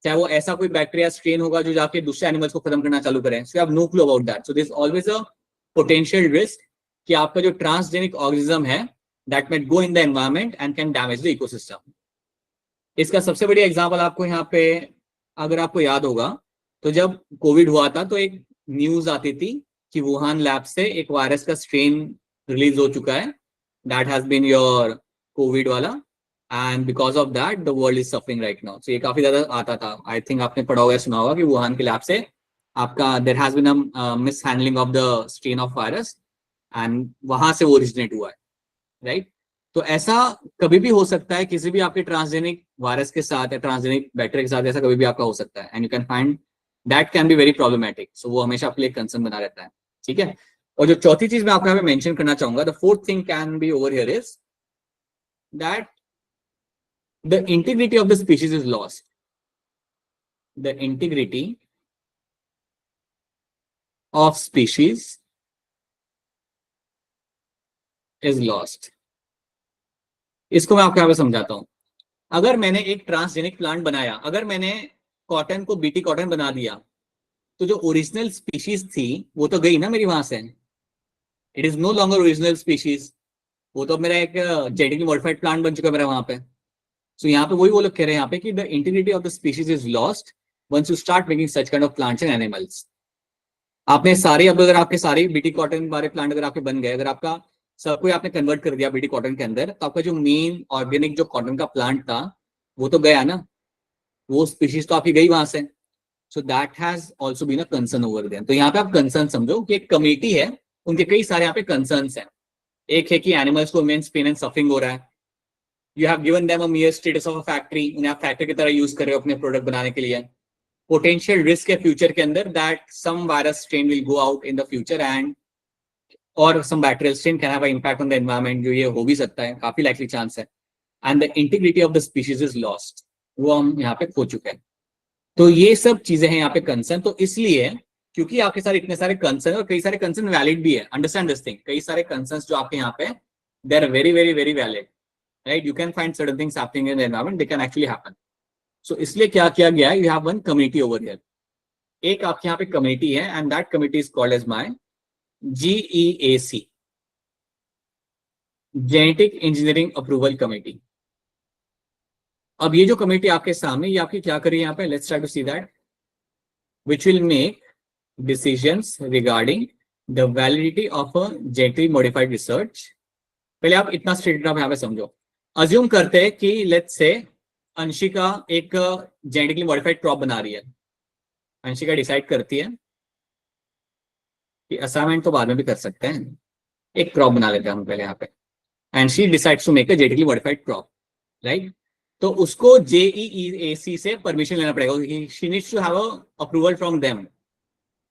चाहे वो ऐसा कोई बैक्टीरिया स्ट्रेन होगा जो जाके दूसरे एनिमल्स को खत्म करना चालू करें। So you have no clue about that. So this always a potential risk कि आपका जो ट्रांसजेनिक ऑर्गेनिज्म है that might go in the environment and can damage the ecosystem. इसका सबसे बड़ी एग्जांपल आपको यहाँ पे अगर आपको याद होगा तो जब कोविड हुआ था तो एक न्यूज आती थी कि वुहान लैब से एक वायरस का स्ट्रेन रिलीज हो चुका है, that has been your covid वाला, and because of that the world is suffering right now. So ये काफी ज्यादा आता था. आई थिंक आपने पढ़ा होगा, सुना होगा कि वुहान के लैब से आपका there has been a mishandling of the strain of virus and वहां से वो ओरिजिनेट हुआ है, राइट? तो ऐसा कभी भी हो सकता है किसी भी आपके ट्रांसजेनिक वायरस के साथ या ट्रांसजेनिक बैक्टीरिया के साथ, ऐसा कभी भी आपका हो सकता है, and you can find that can be very problematic. So वो हमेशा आपके लिए कंसर्न बना रहता है, ठीक है? और जो चौथी चीज मैं आपको यहाँ पे मेंशन करना चाहूंगा, the fourth thing can B over here is that the integrity of the species is lost. The integrity of species is lost. इसको मैं आपको यहाँ पे समझाता हूं. अगर मैंने एक ट्रांसजेनिक प्लांट बनाया, अगर मैंने कॉटन को बीटी कॉटन बना दिया, तो जो ओरिजिनल स्पीशीज थी वो तो गई ना मेरी वहां से. It is no longer original species. वो तो मेरा एक जेनेटिकली मॉडिफाइड प्लांट बन चुका है मेरा वहां पे. सो यहाँ पे वही वो लोग कह रहे हैं यहाँ पे कि the integrity of the species is lost once you start making such kind of plants and animals. आपने सारे, अब अगर आपके सारे बीटी कॉटन वाले प्लांट अगर आपके बन गए, अगर आपका सबको आपने कन्वर्ट कर दिया बीटी कॉटन के अंदर, तो आपका जो मेन ऑर्गेनिक जो कॉटन का प्लांट था वो तो गया ना, वो स्पीशीज तो आपकी गई वहां से. So that has also been a concern over there. तो यहाँ पे आप कंसर्न समझो कि एक कमेटी है, उनके कई सारे यहाँ पे कंसर्न्स हैं. एक है कि एनिमल्स को इमेंस पेन एंड सफरिंग हो रहा है. You have given them a mere status of a factory, उन्हें आप फैक्ट्री की तरह यूज कर रहे हो अपने प्रोडक्ट बनाने के लिए. पोटेंशियल रिस्क है फ्यूचर के अंदर that some virus strain will go out in the future and और some bacterial strain can have an impact on the environment. जो ये हो भी सकता है, काफी लाइकली चांस है. And the integrity of the species is lost. वो हम यहाँ पे खो चुके हैं. तो ये सब चीजें हैं यहाँ पे कंसर्न. तो इसलिए क्योंकि आपके सारे इतने सारे कंसर्न और कई सारे कंसर्न वैलिड भी है, अंडरस्टैंड दिस थिंग, कई सारे कंसर्न जो आपके यहाँ पे they are very very very valid, right? You can find certain things happening in the environment, they can actually happen. So इसलिए क्या किया गया है, you have one community over here. एक आपके यहाँ पे कम्युनिटी है and that community is called as my GEAC, genetic engineering approval committee. अब ये जो कमेटी आपके सामने, ये आपकी क्या करी यहाँ पे, let's try to see that, which will make decisions regarding the validity of a genetically modified research. पहले आप इतना स्ट्रेट आप यहाँ पे समझो. अज्यूम करते हैं कि लेट्स से अंशिका एक जेनेटिकली मॉडिफाइड क्रॉप बना रही है. अंशिका डिसाइड करती है कि असाइनमेंट तो बाद में भी कर सकते हैं, एक क्रॉप बना लेते हैं हम पहले यहाँ पे. And she decides to make a genetically modified crop, right? तो उसको JEAC से परमिशन लेना पड़ेगा. She needs to have a approval from them.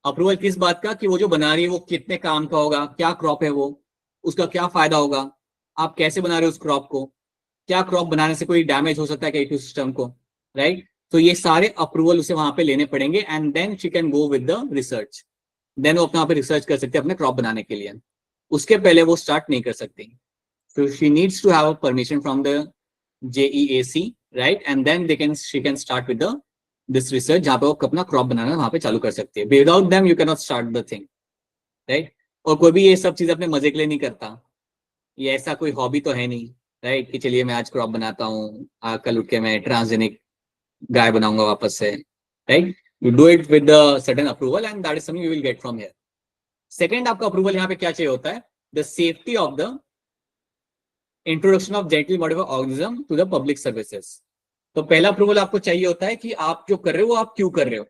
Approval किस बात का, कि वो जो बना रही है वो कितने काम का होगा, क्या क्रॉप है वो, उसका क्या फायदा होगा, आप कैसे बना रहे हो उस क्रॉप को, क्या क्रॉप बनाने से कोई डैमेज हो सकता है क्या इकोसिस्टम को, राइट? तो ये सारे अप्रूवल उसे वहां पे लेने पड़ेंगे and then she can go with the research. देन वो अपने यहाँ पे रिसर्च कर सकते हैं अपने क्रॉप बनाने के लिए. उसके पहले वो स्टार्ट नहीं कर सकती. So she needs to have a permission from the JEAC, right? And then she can start with this research जहाँ पे वो अपना क्रॉप बनाना वहाँ पे चालू कर सकती है. Without them you cannot start the thing, right? और कोई भी ये सब चीज अपने मजे के लिए नहीं करता. ये ऐसा कोई हॉबी तो है नहीं, राइट? कि चलिए मैं आज क्रॉप बनाता हूँ, कल उठ के मैं ट्रांसजेनिक गाय बनाऊंगा वापस से, right? You do it with the certain approval and that is something you will get from here. Second आपका अप्रूवल यहाँ पे क्या चाहिए होता है, the safety of the introduction of genetically modified organism to the public services. तो पहला approval आपको चाहिए होता है कि आप जो कर रहे हो वो आप क्यों कर रहे हो.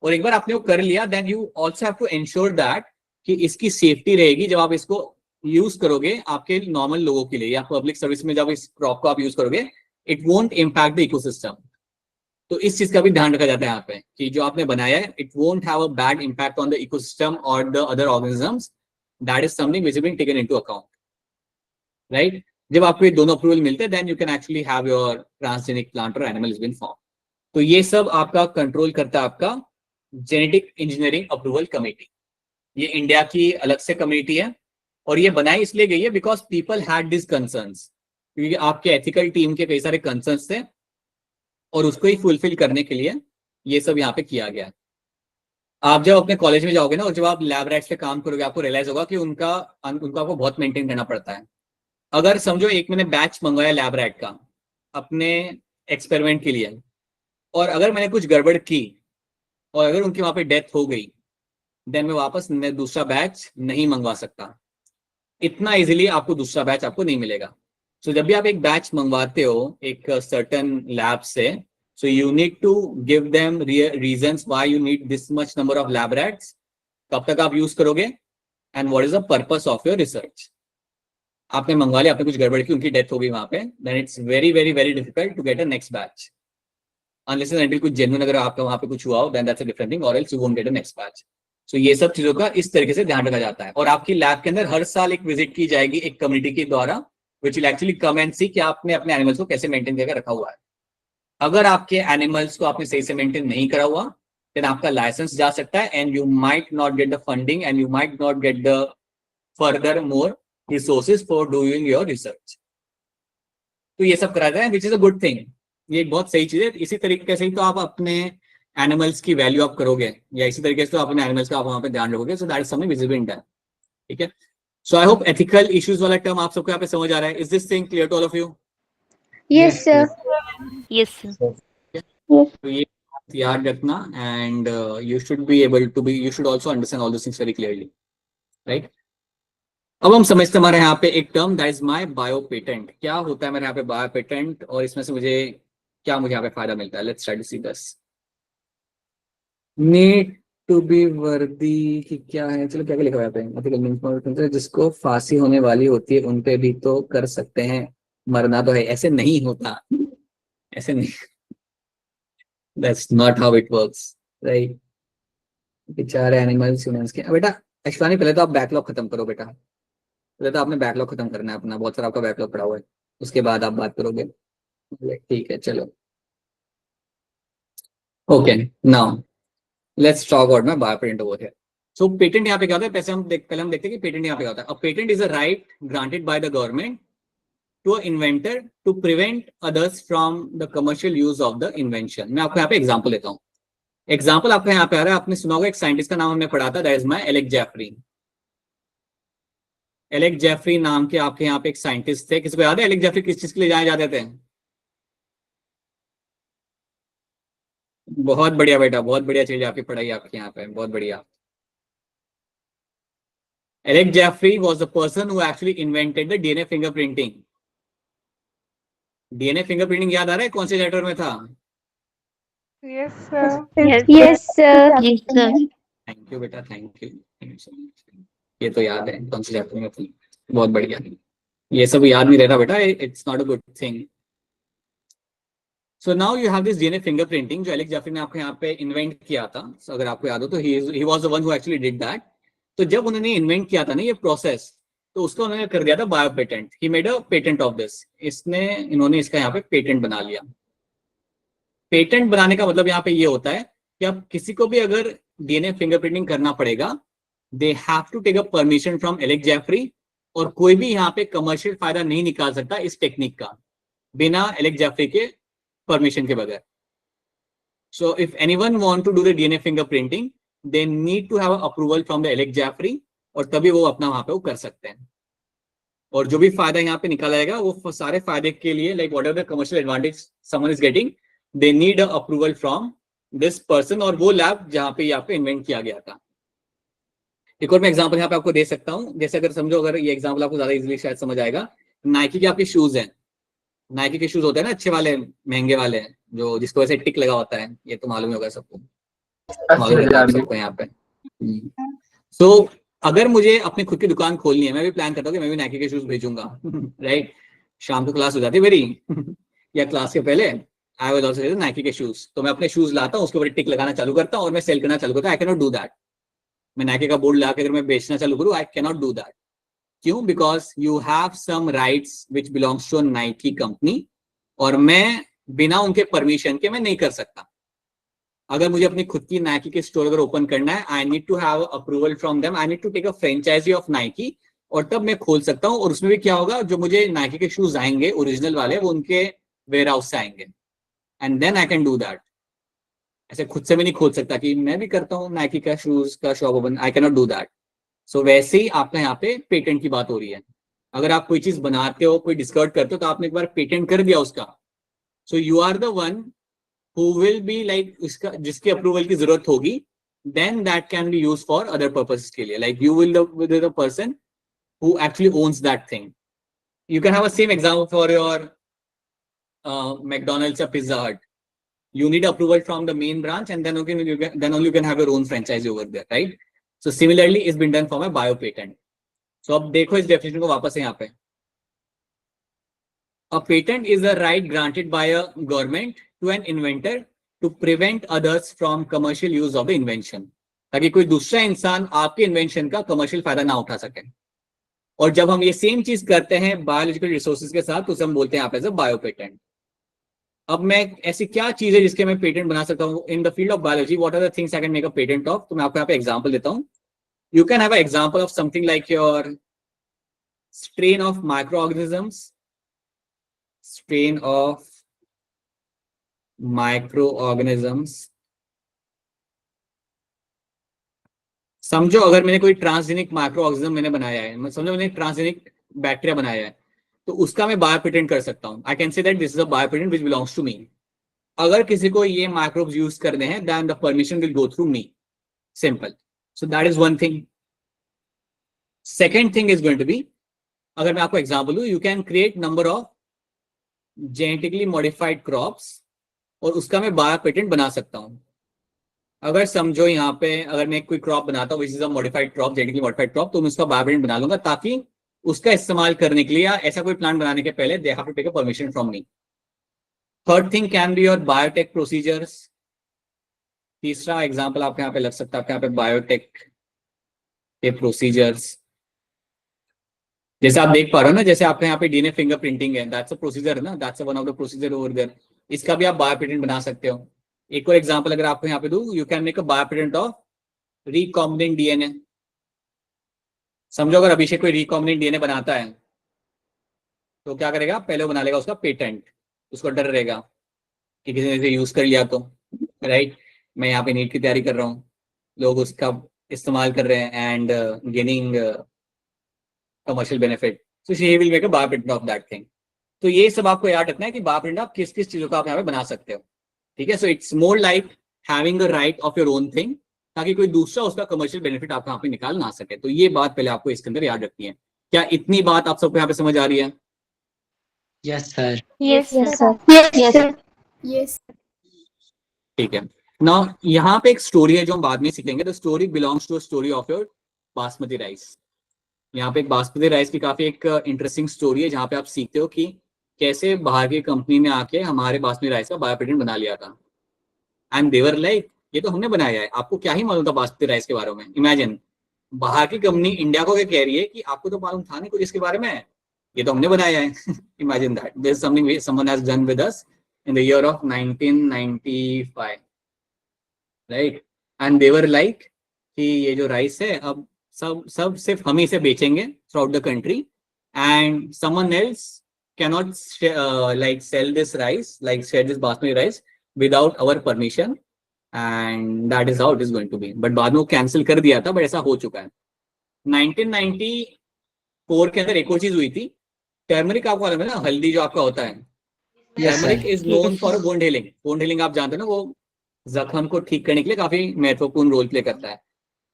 और एक बार आपने वो कर लिया, then you also have to ensure that कि इसकी सेफ्टी रहेगी जब आप इसको यूज करोगे आपके नॉर्मल लोगों के लिए या पब्लिक सर्विस में. जब इस क्रॉप को आप यूज करोगे it won't impact the ecosystem. तो इस चीज का भी ध्यान रखा जाता है यहाँ पे कि जो आपने बनाया है it won't have a bad impact on the ecosystem और the other organisms. That is something which is being taken into account, right? जब आपको ये दोनों अप्रूवल मिलते हैं then you can actually have your transgenic plant और animal is been form. तो ये सब आपका कंट्रोल करता है आपका जेनेटिक इंजीनियरिंग अप्रूवल कमेटी. ये इंडिया की अलग से कमेटी है और ये बनाई इसलिए गई है because people had this concerns, क्योंकि आपके एथिकल टीम के कई सारे कंसर्न्स थे और उसको ही फुलफिल करने के लिए ये सब यहाँ पे किया गया. आप जब अपने कॉलेज में जाओगे ना और जब आप लैब राइट्स पे काम करोगे आपको रियलाइज होगा कि उनका आपको बहुत मेंटेन करना पड़ता है. अगर समझो एक मैंने बैच मंगवाया लैब रैट का अपने एक्सपेरिमेंट के लिए, और अगर मैंने कुछ गड़बड़ की और अगर उनकी वहां पे डेथ हो गई, देन मैं वापस दूसरा बैच नहीं मंगवा सकता। इतना इजीली आपको दूसरा बैच आपको नहीं मिलेगा। सो जब भी आप एक बैच मंगवाते हो एक सर्टेन लैब से, so you need to give them reasons why you need this much number of lab rats, कब तक आप यूज करोगे, and what is the purpose of your research. आपने मंगवा लिया, आपने कुछ गड़बड़ की, उनकी डेथ हो गई वहां पे, then it's very very very difficult to get a next batch, unless and until कुछ जेन्युइन अगर आपका वहां पे कुछ हुआ हो, then that's a different thing, और else you won't get a next batch. So ये सब चीजों का इस तरीके से ध्यान रखा जाता है। और आपकी लैब के अंदर हर साल एक विजिट की जाएगी एक कम्युनिटी के द्वारा, which will actually come and see कि आपने अपने एनिमल्स को कैसे मेंटेन करके रखा हुआ है। अगर आपके एनिमल्स को आपने सही से मेंटेन नहीं करा हुआ, देन आपका लाइसेंस जा सकता है, and you might not get the funding, and you might not get the further more resources for doing your research. तो ये सब कराता है, which is a good thing. ये एक बहुत सही चीज है। इसी तरीके से ही तो आप अपने एनिमल्स की वैल्यू आप करोगे, या इसी तरीके से तो अपने एनिमल्स का आप वहां पे ध्यान रखोगे। So that is something visible in that. ठीक है। So I hope ethical issues वाला टर्म आप सबको यहाँ पे समझ आ रहा है। Is this thing clear to all of you? Yes, sir. Yes, sir. तो ये याद रखना, and you should be able to be, you should also understand all this things very clearly, right? अब हम समझते हैं हमारे यहाँ पे एक term, that is my bio patent. क्या होता है मेरे यहाँ पे बायो पेटेंट, और इसमें से मुझे क्या मुझे यहाँ पे फायदा मिलता है? Let's try to see this. Need to be worthy की क्या है? चलो क्या क्या लिखा हुआ है यहाँ पे? एथिकल मींस जिसको फांसी होने वाली होती है उन पे भी तो कर सकते हैं, मरना तो है। ऐसे नहीं होता, ऐसे नहीं, that's not how it works, right? बेचारे एनिमल्स ह्यूमंस के। बेटा अश्वानी, पहले तो आप बैकलॉग खत्म करो बेटा, पहले तो आपने बैकलॉग खत्म करना है अपना, बहुत सारा आपका बैकलॉग पड़ा हुआ है, उसके बाद आप बात करोगे। ठीक है, चलो। Okay, now let's talk about my bio patent over here. So patent यहाँ पे क्या होता है? पहले हम देखते हैं कि पेटेंट यहाँ पे क्या होता है। A patent is a right granted by the government to a inventor to prevent others from the commercial use of the invention. मैं आपको यहाँ पे एग्जांपल देता हूँ। एग्जांपल आपका यहाँ पे आ रहा है, आपने सुना होगा एक साइंटिस्ट का नाम हमने पढ़ा था, that is my Alec Jeffrey. Alec Jeffrey नाम के आपके यहाँ पे एक साइंटिस्ट थे। किसी को याद है एलेक जेफरी किस चीज के लिए जाने जाते थे? बहुत बढ़िया बेटा, बहुत बढ़िया चीज आपकी पढ़ाई आपके यहाँ पे, बहुत बढ़िया। Alec Jeffrey was the person who actually invented the DNA fingerprinting. DNA fingerprinting याद आ रहा है कौन से चैप्टर में था? Yes, sir. Yes, sir. Thank you बेटा, थैंक यू सो मच। ये तो याद है कौन से चैप्टर में थी, बहुत बढ़िया। ये सब याद नहीं रहता बेटा, it's not a good thing. So now you have this DNA fingerprinting जो एलेक जेफरी ने आपको यहाँ पे इन्वेंट किया था। so, अगर आपको याद हो तो he was the one who actually did that. तो जब उन्होंने इन्वेंट किया था ना ये प्रोसेस, तो उसको उन्होंने कर दिया था bio patent. He made a patent of this. इन्होंने इसका यहाँ पे पेटेंट बना लिया। पेटेंट बनाने का मतलब यहाँ पे ये होता है कि अब किसी को भी अगर डीएनए फिंगरप्रिंटिंग करना पड़ेगा, they have to take a permission from Alec Jeffrey, और कोई भी यहाँ पे कमर्शियल फायदा नहीं निकाल सकता इस टेक्निक का बिना एलेक जेफरी के परमिशन के बगैर। So if anyone want to do the DNA fingerprinting, they need to have approval from the Alec Jeffrey, और तभी वो अपना वहां पे वो कर सकते हैं। और जो भी फायदा यहाँ पे निकाला जाएगा वो सारे फायदे के लिए, like what ever the commercial advantage someone is getting, they need approval from this person और वो लैब जहां पे यहाँ पे इन्वेंट किया गया था। एक और मैं एग्जांपल यहाँ पे आपको दे सकता हूँ। जैसे अगर समझो, अगर ये एग्जांपल आपको ज्यादा इजीली शायद समझ आएगा, नाइकी के आपके शूज हैं। नाइकी के शूज होते हैं ना अच्छे वाले, महंगे वाले, जो जिसको वैसे टिक लगा होता है, ये तो मालूम ही होगा सबको, मालूम होगा आप सबको यहाँ पे। तो अगर मुझे अपनी खुद की दुकान खोलनी है, मैं भी प्लान करता हूँ कि मैं भी नाइकी के शूज भेजूंगा, राइट? शाम को क्लास हो जाती है मेरी या क्लास के पहले आई वाज आल्सो नाइकी के शूज, तो मैं अपने शूज लाता हूँ, उसके ऊपर टिक लगाना चालू करता हूँ और मैं सेल करना चालू करता हूँ। I can not do that. मैं नाइकी का बोर्ड लगा के अगर मैं बेचना चालू करूँ, I can not do that. क्यों? Because you have some rights which belongs to Nike company, और मैं बिना उनके परमिशन के मैं नहीं कर सकता। अगर मुझे अपनी खुद की नाइकी के स्टोर अगर ओपन करना है, I need to have approval from them, I need to take a franchisee of Nike, और तब मैं खोल सकता हूँ। और उसमें भी क्या होगा, जो मुझे नाइकी के शूज आएंगे ओरिजिनल वाले, वो उनके वेयर हाउस से आएंगे, and then I can do that. ऐसे खुद से मैं नहीं खोल सकता कि मैं भी करता हूँ नाइकी का शूज का shop open, I can not do that. So वैसे ही आपका यहाँ पे पेटेंट की बात हो रही है। अगर आप कोई चीज बनाते हो, कोई डिस्कवर करते हो, तो आपने एक बार पेटेंट कर दिया उसका, so you are the one who will be like उसका जिसके अप्रूवल की जरूरत होगी, then that can be use for other purposes के लिए, like you will the person who actually owns that thing. You can have a same example for your McDonald's or Pizza Hut. You need approval from the main branch, and then then only you can have your own franchise over there, right? So similarly, it's been done for my bio patent. So अब देखो इस definition को वापस से यहाँ पे. A patent is a right granted by a government to an inventor to prevent others from commercial use of the invention. ताकि कोई दूसरा इंसान आपके इन्वेंशन का कमर्शियल फायदा ना उठा सके. और जब हम ये सेम चीज करते हैं बायोलॉजिकल रिसोर्सेज के साथ, तो उसे हम बोलते हैं आप एज अ बायो पेटेंट. अब मैं ऐसी क्या चीज है जिसके मैं पेटेंट बना सकता हूँ in the field of biology, what are the things I can make a patent of. तो मैं आपको यहाँ पे एग्जांपल देता हूँ. You can have a example of something like your strain of microorganisms, strain of microorganisms. समझो अगर मैंने कोई ट्रांसजेनिक माइक्रो ऑर्गेनिज्म मैंने बनाया है, समझो मैंने ट्रांसजेनिक बैक्टीरिया बनाया है, तो उसका मैं बायो पेटेंट कर सकता हूं. I can say that this is a bio patent which belongs to me. अगर किसी को ये माइक्रोब्स यूज करने हैं, then the permission will go through me. Simple. So that is one thing. Second thing is going to be, अगर मैं आपको example दूं, you can create number of genetically modified crops, और उसका मैं बायो पेटेंट बना सकता हूं. अगर समझो यहाँ पे अगर मैं कोई क्रॉप बनाता हूँ which is a modified crop, genetically modified crop, तो मैं उसका बायो पेटेंट बना लूंगा, ताकि उसका इस्तेमाल करने के लिए या ऐसा कोई प्लांट बनाने के पहले they have to take a permission from me. Third thing can be your biotech procedures. तीसरा एग्जांपल आपके यहाँ पे लग सकता है, आपके यहाँ पे बायोटेक के प्रोसीजर्स. जैसे आप देख पा रहे हो ना, जैसे आपके यहाँ पे डीएनए फिंगरप्रिंटिंग है, दैट्स अ प्रोसीजर है ना, that's one of the procedure over there. इसका भी आप बायो पेटेंट बना सकते हो. एक और एग्जांपल अगर आपको यहाँ पे दूं, you can make a bio patent of recombinant DNA. समझो अगर अभिषेक कोई रिकॉम्बिनेंट डीएनए बनाता है, तो क्या करेगा, पहले वो बना लेगा उसका पेटेंट. उसको डर रहेगा कि किसी ने इसे यूज कर लिया तो, राइट. मैं यहाँ पे नीट की तैयारी कर रहा हूँ, लोग उसका इस्तेमाल कर रहे हैं and gaining commercial benefit, so he will make a bio patent of that thing. तो ये सब आपको याद रखना है कि बायो पेटेंट आप किस किस चीजों का आप यहाँ पे बना सकते हो. ठीक है. So it's more like having the right of your own thing, ताकि कोई दूसरा उसका कमर्शियल बेनिफिट आप यहाँ पे निकाल ना सके. तो ये बात पहले आपको इसके अंदर याद रखनी है. क्या इतनी बात आप सबको यहाँ पे समझ आ रही है? Yes sir. Yes, Yes, sir. Yes, sir. Yes. ठीक है. नाउ यहाँ पे एक स्टोरी है जो हम बाद में सीखेंगे. The story belongs to story of your basmati rice. यहाँ पे एक बासमती राइस की काफी एक इंटरेस्टिंग स्टोरी है, जहाँ पे आप सीखते हो कि कैसे बाहर की कंपनी ने आके हमारे बासमती राइस का बायो पेटेंट बना लिया था. एंड देवर लाइक, ये तो हमने बनाया है, आपको क्या ही मालूम था बासमती राइस के बारे में. इमेजिन, बाहर की कंपनी इंडिया को क्या कह रही है कि आपको तो मालूम था नहीं कुछ इसके बारे में, ये तो हमने बनाया है. Imagine that this is something someone has done with us in the year ऑफ 1995, राइट. एंड देवर लाइक कि ये जो राइस है अब सब सिर्फ हम ही से बेचेंगे throughout the country, and someone else cannot like sell this rice, like sell this basmati rice without our permission, and that is how it is going to be. But बाद में वो कैंसिल कर दिया था, बट ऐसा हो चुका है. 1994 के अंदर एक और चीज हुई थी. टर्मरिक आपको मालूम है ना, हल्दी जो आपका होता है, yes turmeric sir. Is known for wound healing. Wound healing आप जानते हो ना, वो जख्म को ठीक करने के लिए काफी महत्वपूर्ण रोल प्ले करता है.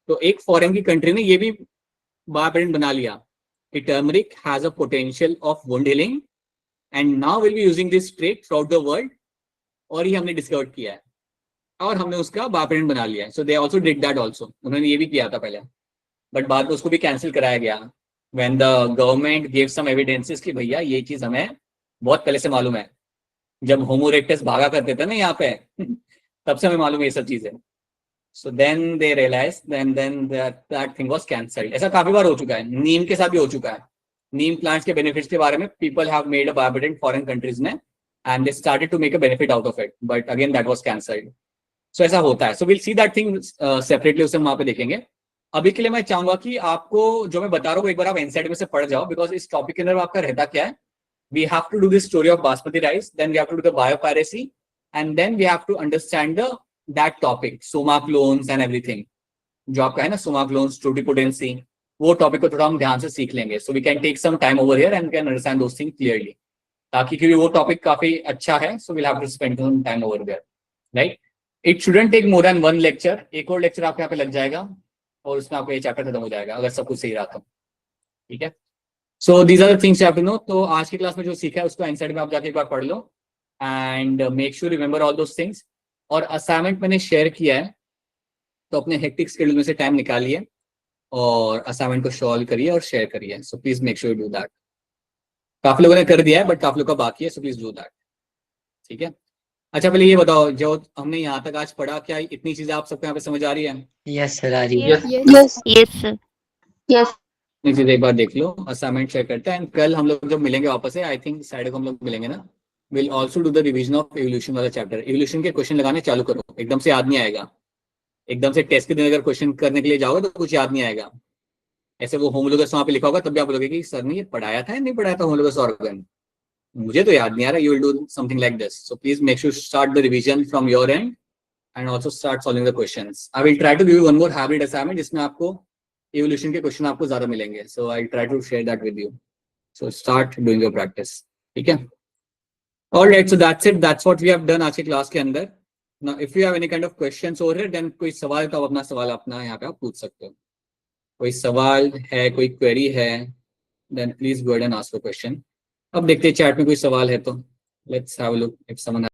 तो एक फॉरेन की कंट्री ने ये भी बायो पेटेंट बना लिया कि turmeric has a potential of wound healing, and now will be using this trait through out the world. और ये हमने डिस्कवर किया है और हमने उसका बायो पेटेंट बना लिया है. So they also did that also. उन्होंने ये भी किया था पहले, बट बाद में उसको भी कैंसिल कराया गया when the government give some evidences कि भैया ये चीज हमें बहुत पहले से मालूम है. जब होमो इरेक्टस भागा करते थे ना यहाँ पे तब से हमें मालूम है ये सब चीजें. So then they realise then that thing was cancelled. ऐसा काफी बार हो चुका है, नीम के साथ भी हो चुका है. नीम प्लांट्स के बेनिफिट्स के बारे में people have made a bio patent foreign countries ने, and they started to make a benefit out of it, but again that was cancelled. So ऐसा होता है. So will see that thing separately, उसे हम वहां पे देखेंगे. अभी के लिए मैं चाहूंगा कि आपको जो मैं बता रहा हूँ एक बार आप एनसीईआरटी में से पढ़ जाओ, बिकॉज इस टॉपिक के अंदर आपका रहता क्या है. We have to do this story of basmati rice, then we have to do the biopiracy, and then we have to understand that topic, soma clones and everything जो आपका है ना, सोमा क्लोन्स, टोटिपोटेंसी, वो टॉपिक को थोड़ा हम ध्यान से सीख लेंगे. So we can take some time over here and can understand those things clearly, ताकि क्योंकि वो टॉपिक काफी अच्छा है. So will have to spend some time over there, right. It shouldn't take more than 1 lecture. एक और lecture आपके यहाँ पे लग जाएगा और उसमें आपका ये चैप्टर खत्म हो जाएगा अगर सब कुछ सही रहा तो. ठीक है. So these are the things you have to know. तो आज की क्लास में जो सीखा है उसको एनसीईआरटी में आप जाके एक बार पढ़ लो and make sure remember all those things. और असाइनमेंट मैंने शेयर किया है, तो अपने हेक्टिक शेड्यूल में से टाइम निकालिए और असाइनमेंट को सॉल्व करिए और शेयर करिए. सो please make sure do that. काफी लोगों ने कर दिया है बट काफी लोगों का बाकी है, सो प्लीज डू दैट. ठीक है. अच्छा पहले ये बताओ, जो हमने यहाँ तक आज पढ़ा, क्या इतनी चीजें आप सबको यहाँ पे समझ आ रही है? Yes, sir. Are you? Yes. Yes. Yes, sir. Yes. इतनी चीजें एक बार देख लो, असाइनमेंट शेयर करते हैं. एंड कल हम लोग जब मिलेंगे वापस से, आई थिंक सैटरडे को हम लोग मिलेंगे ना, will also do the revision of evolution वाला चैप्टर. एवोल्यूशन के क्वेश्चन लगाने चालू करो, एकदम से याद नहीं आएगा. एकदम से टेस्ट के दिन अगर क्वेश्चन करने के लिए जाओगे तो कुछ याद नहीं आएगा. ऐसे वो होमोलोगस वहां पे लिखा होगा तब भी आप बोलोगे कि सर ने ये पढ़ाया था या नहीं पढ़ाया था होमोलोगस ऑर्गन, मुझे तो याद नहीं आ रहा. You will do something like this. So please make sure start the revision from your end and also start solving the questions. I will try to give you one more habit assignment जिसमें आपको evolution के question आपको ज्यादा मिलेंगे. So I try to share that with you. So start doing your practice. ठीक है. Alright, so that's it. That's what we have done आज की क्लास के अंदर. Now if you have any kind of questions over here, then कोई सवाल तो आप अपना सवाल अपना यहाँ पे आप पूछ सकते हो. कोई सवाल है, कोई क्वेरी है, then please go ahead and ask a question. अब देखते हैं चैट में कोई सवाल है तो. Let's have a look if someone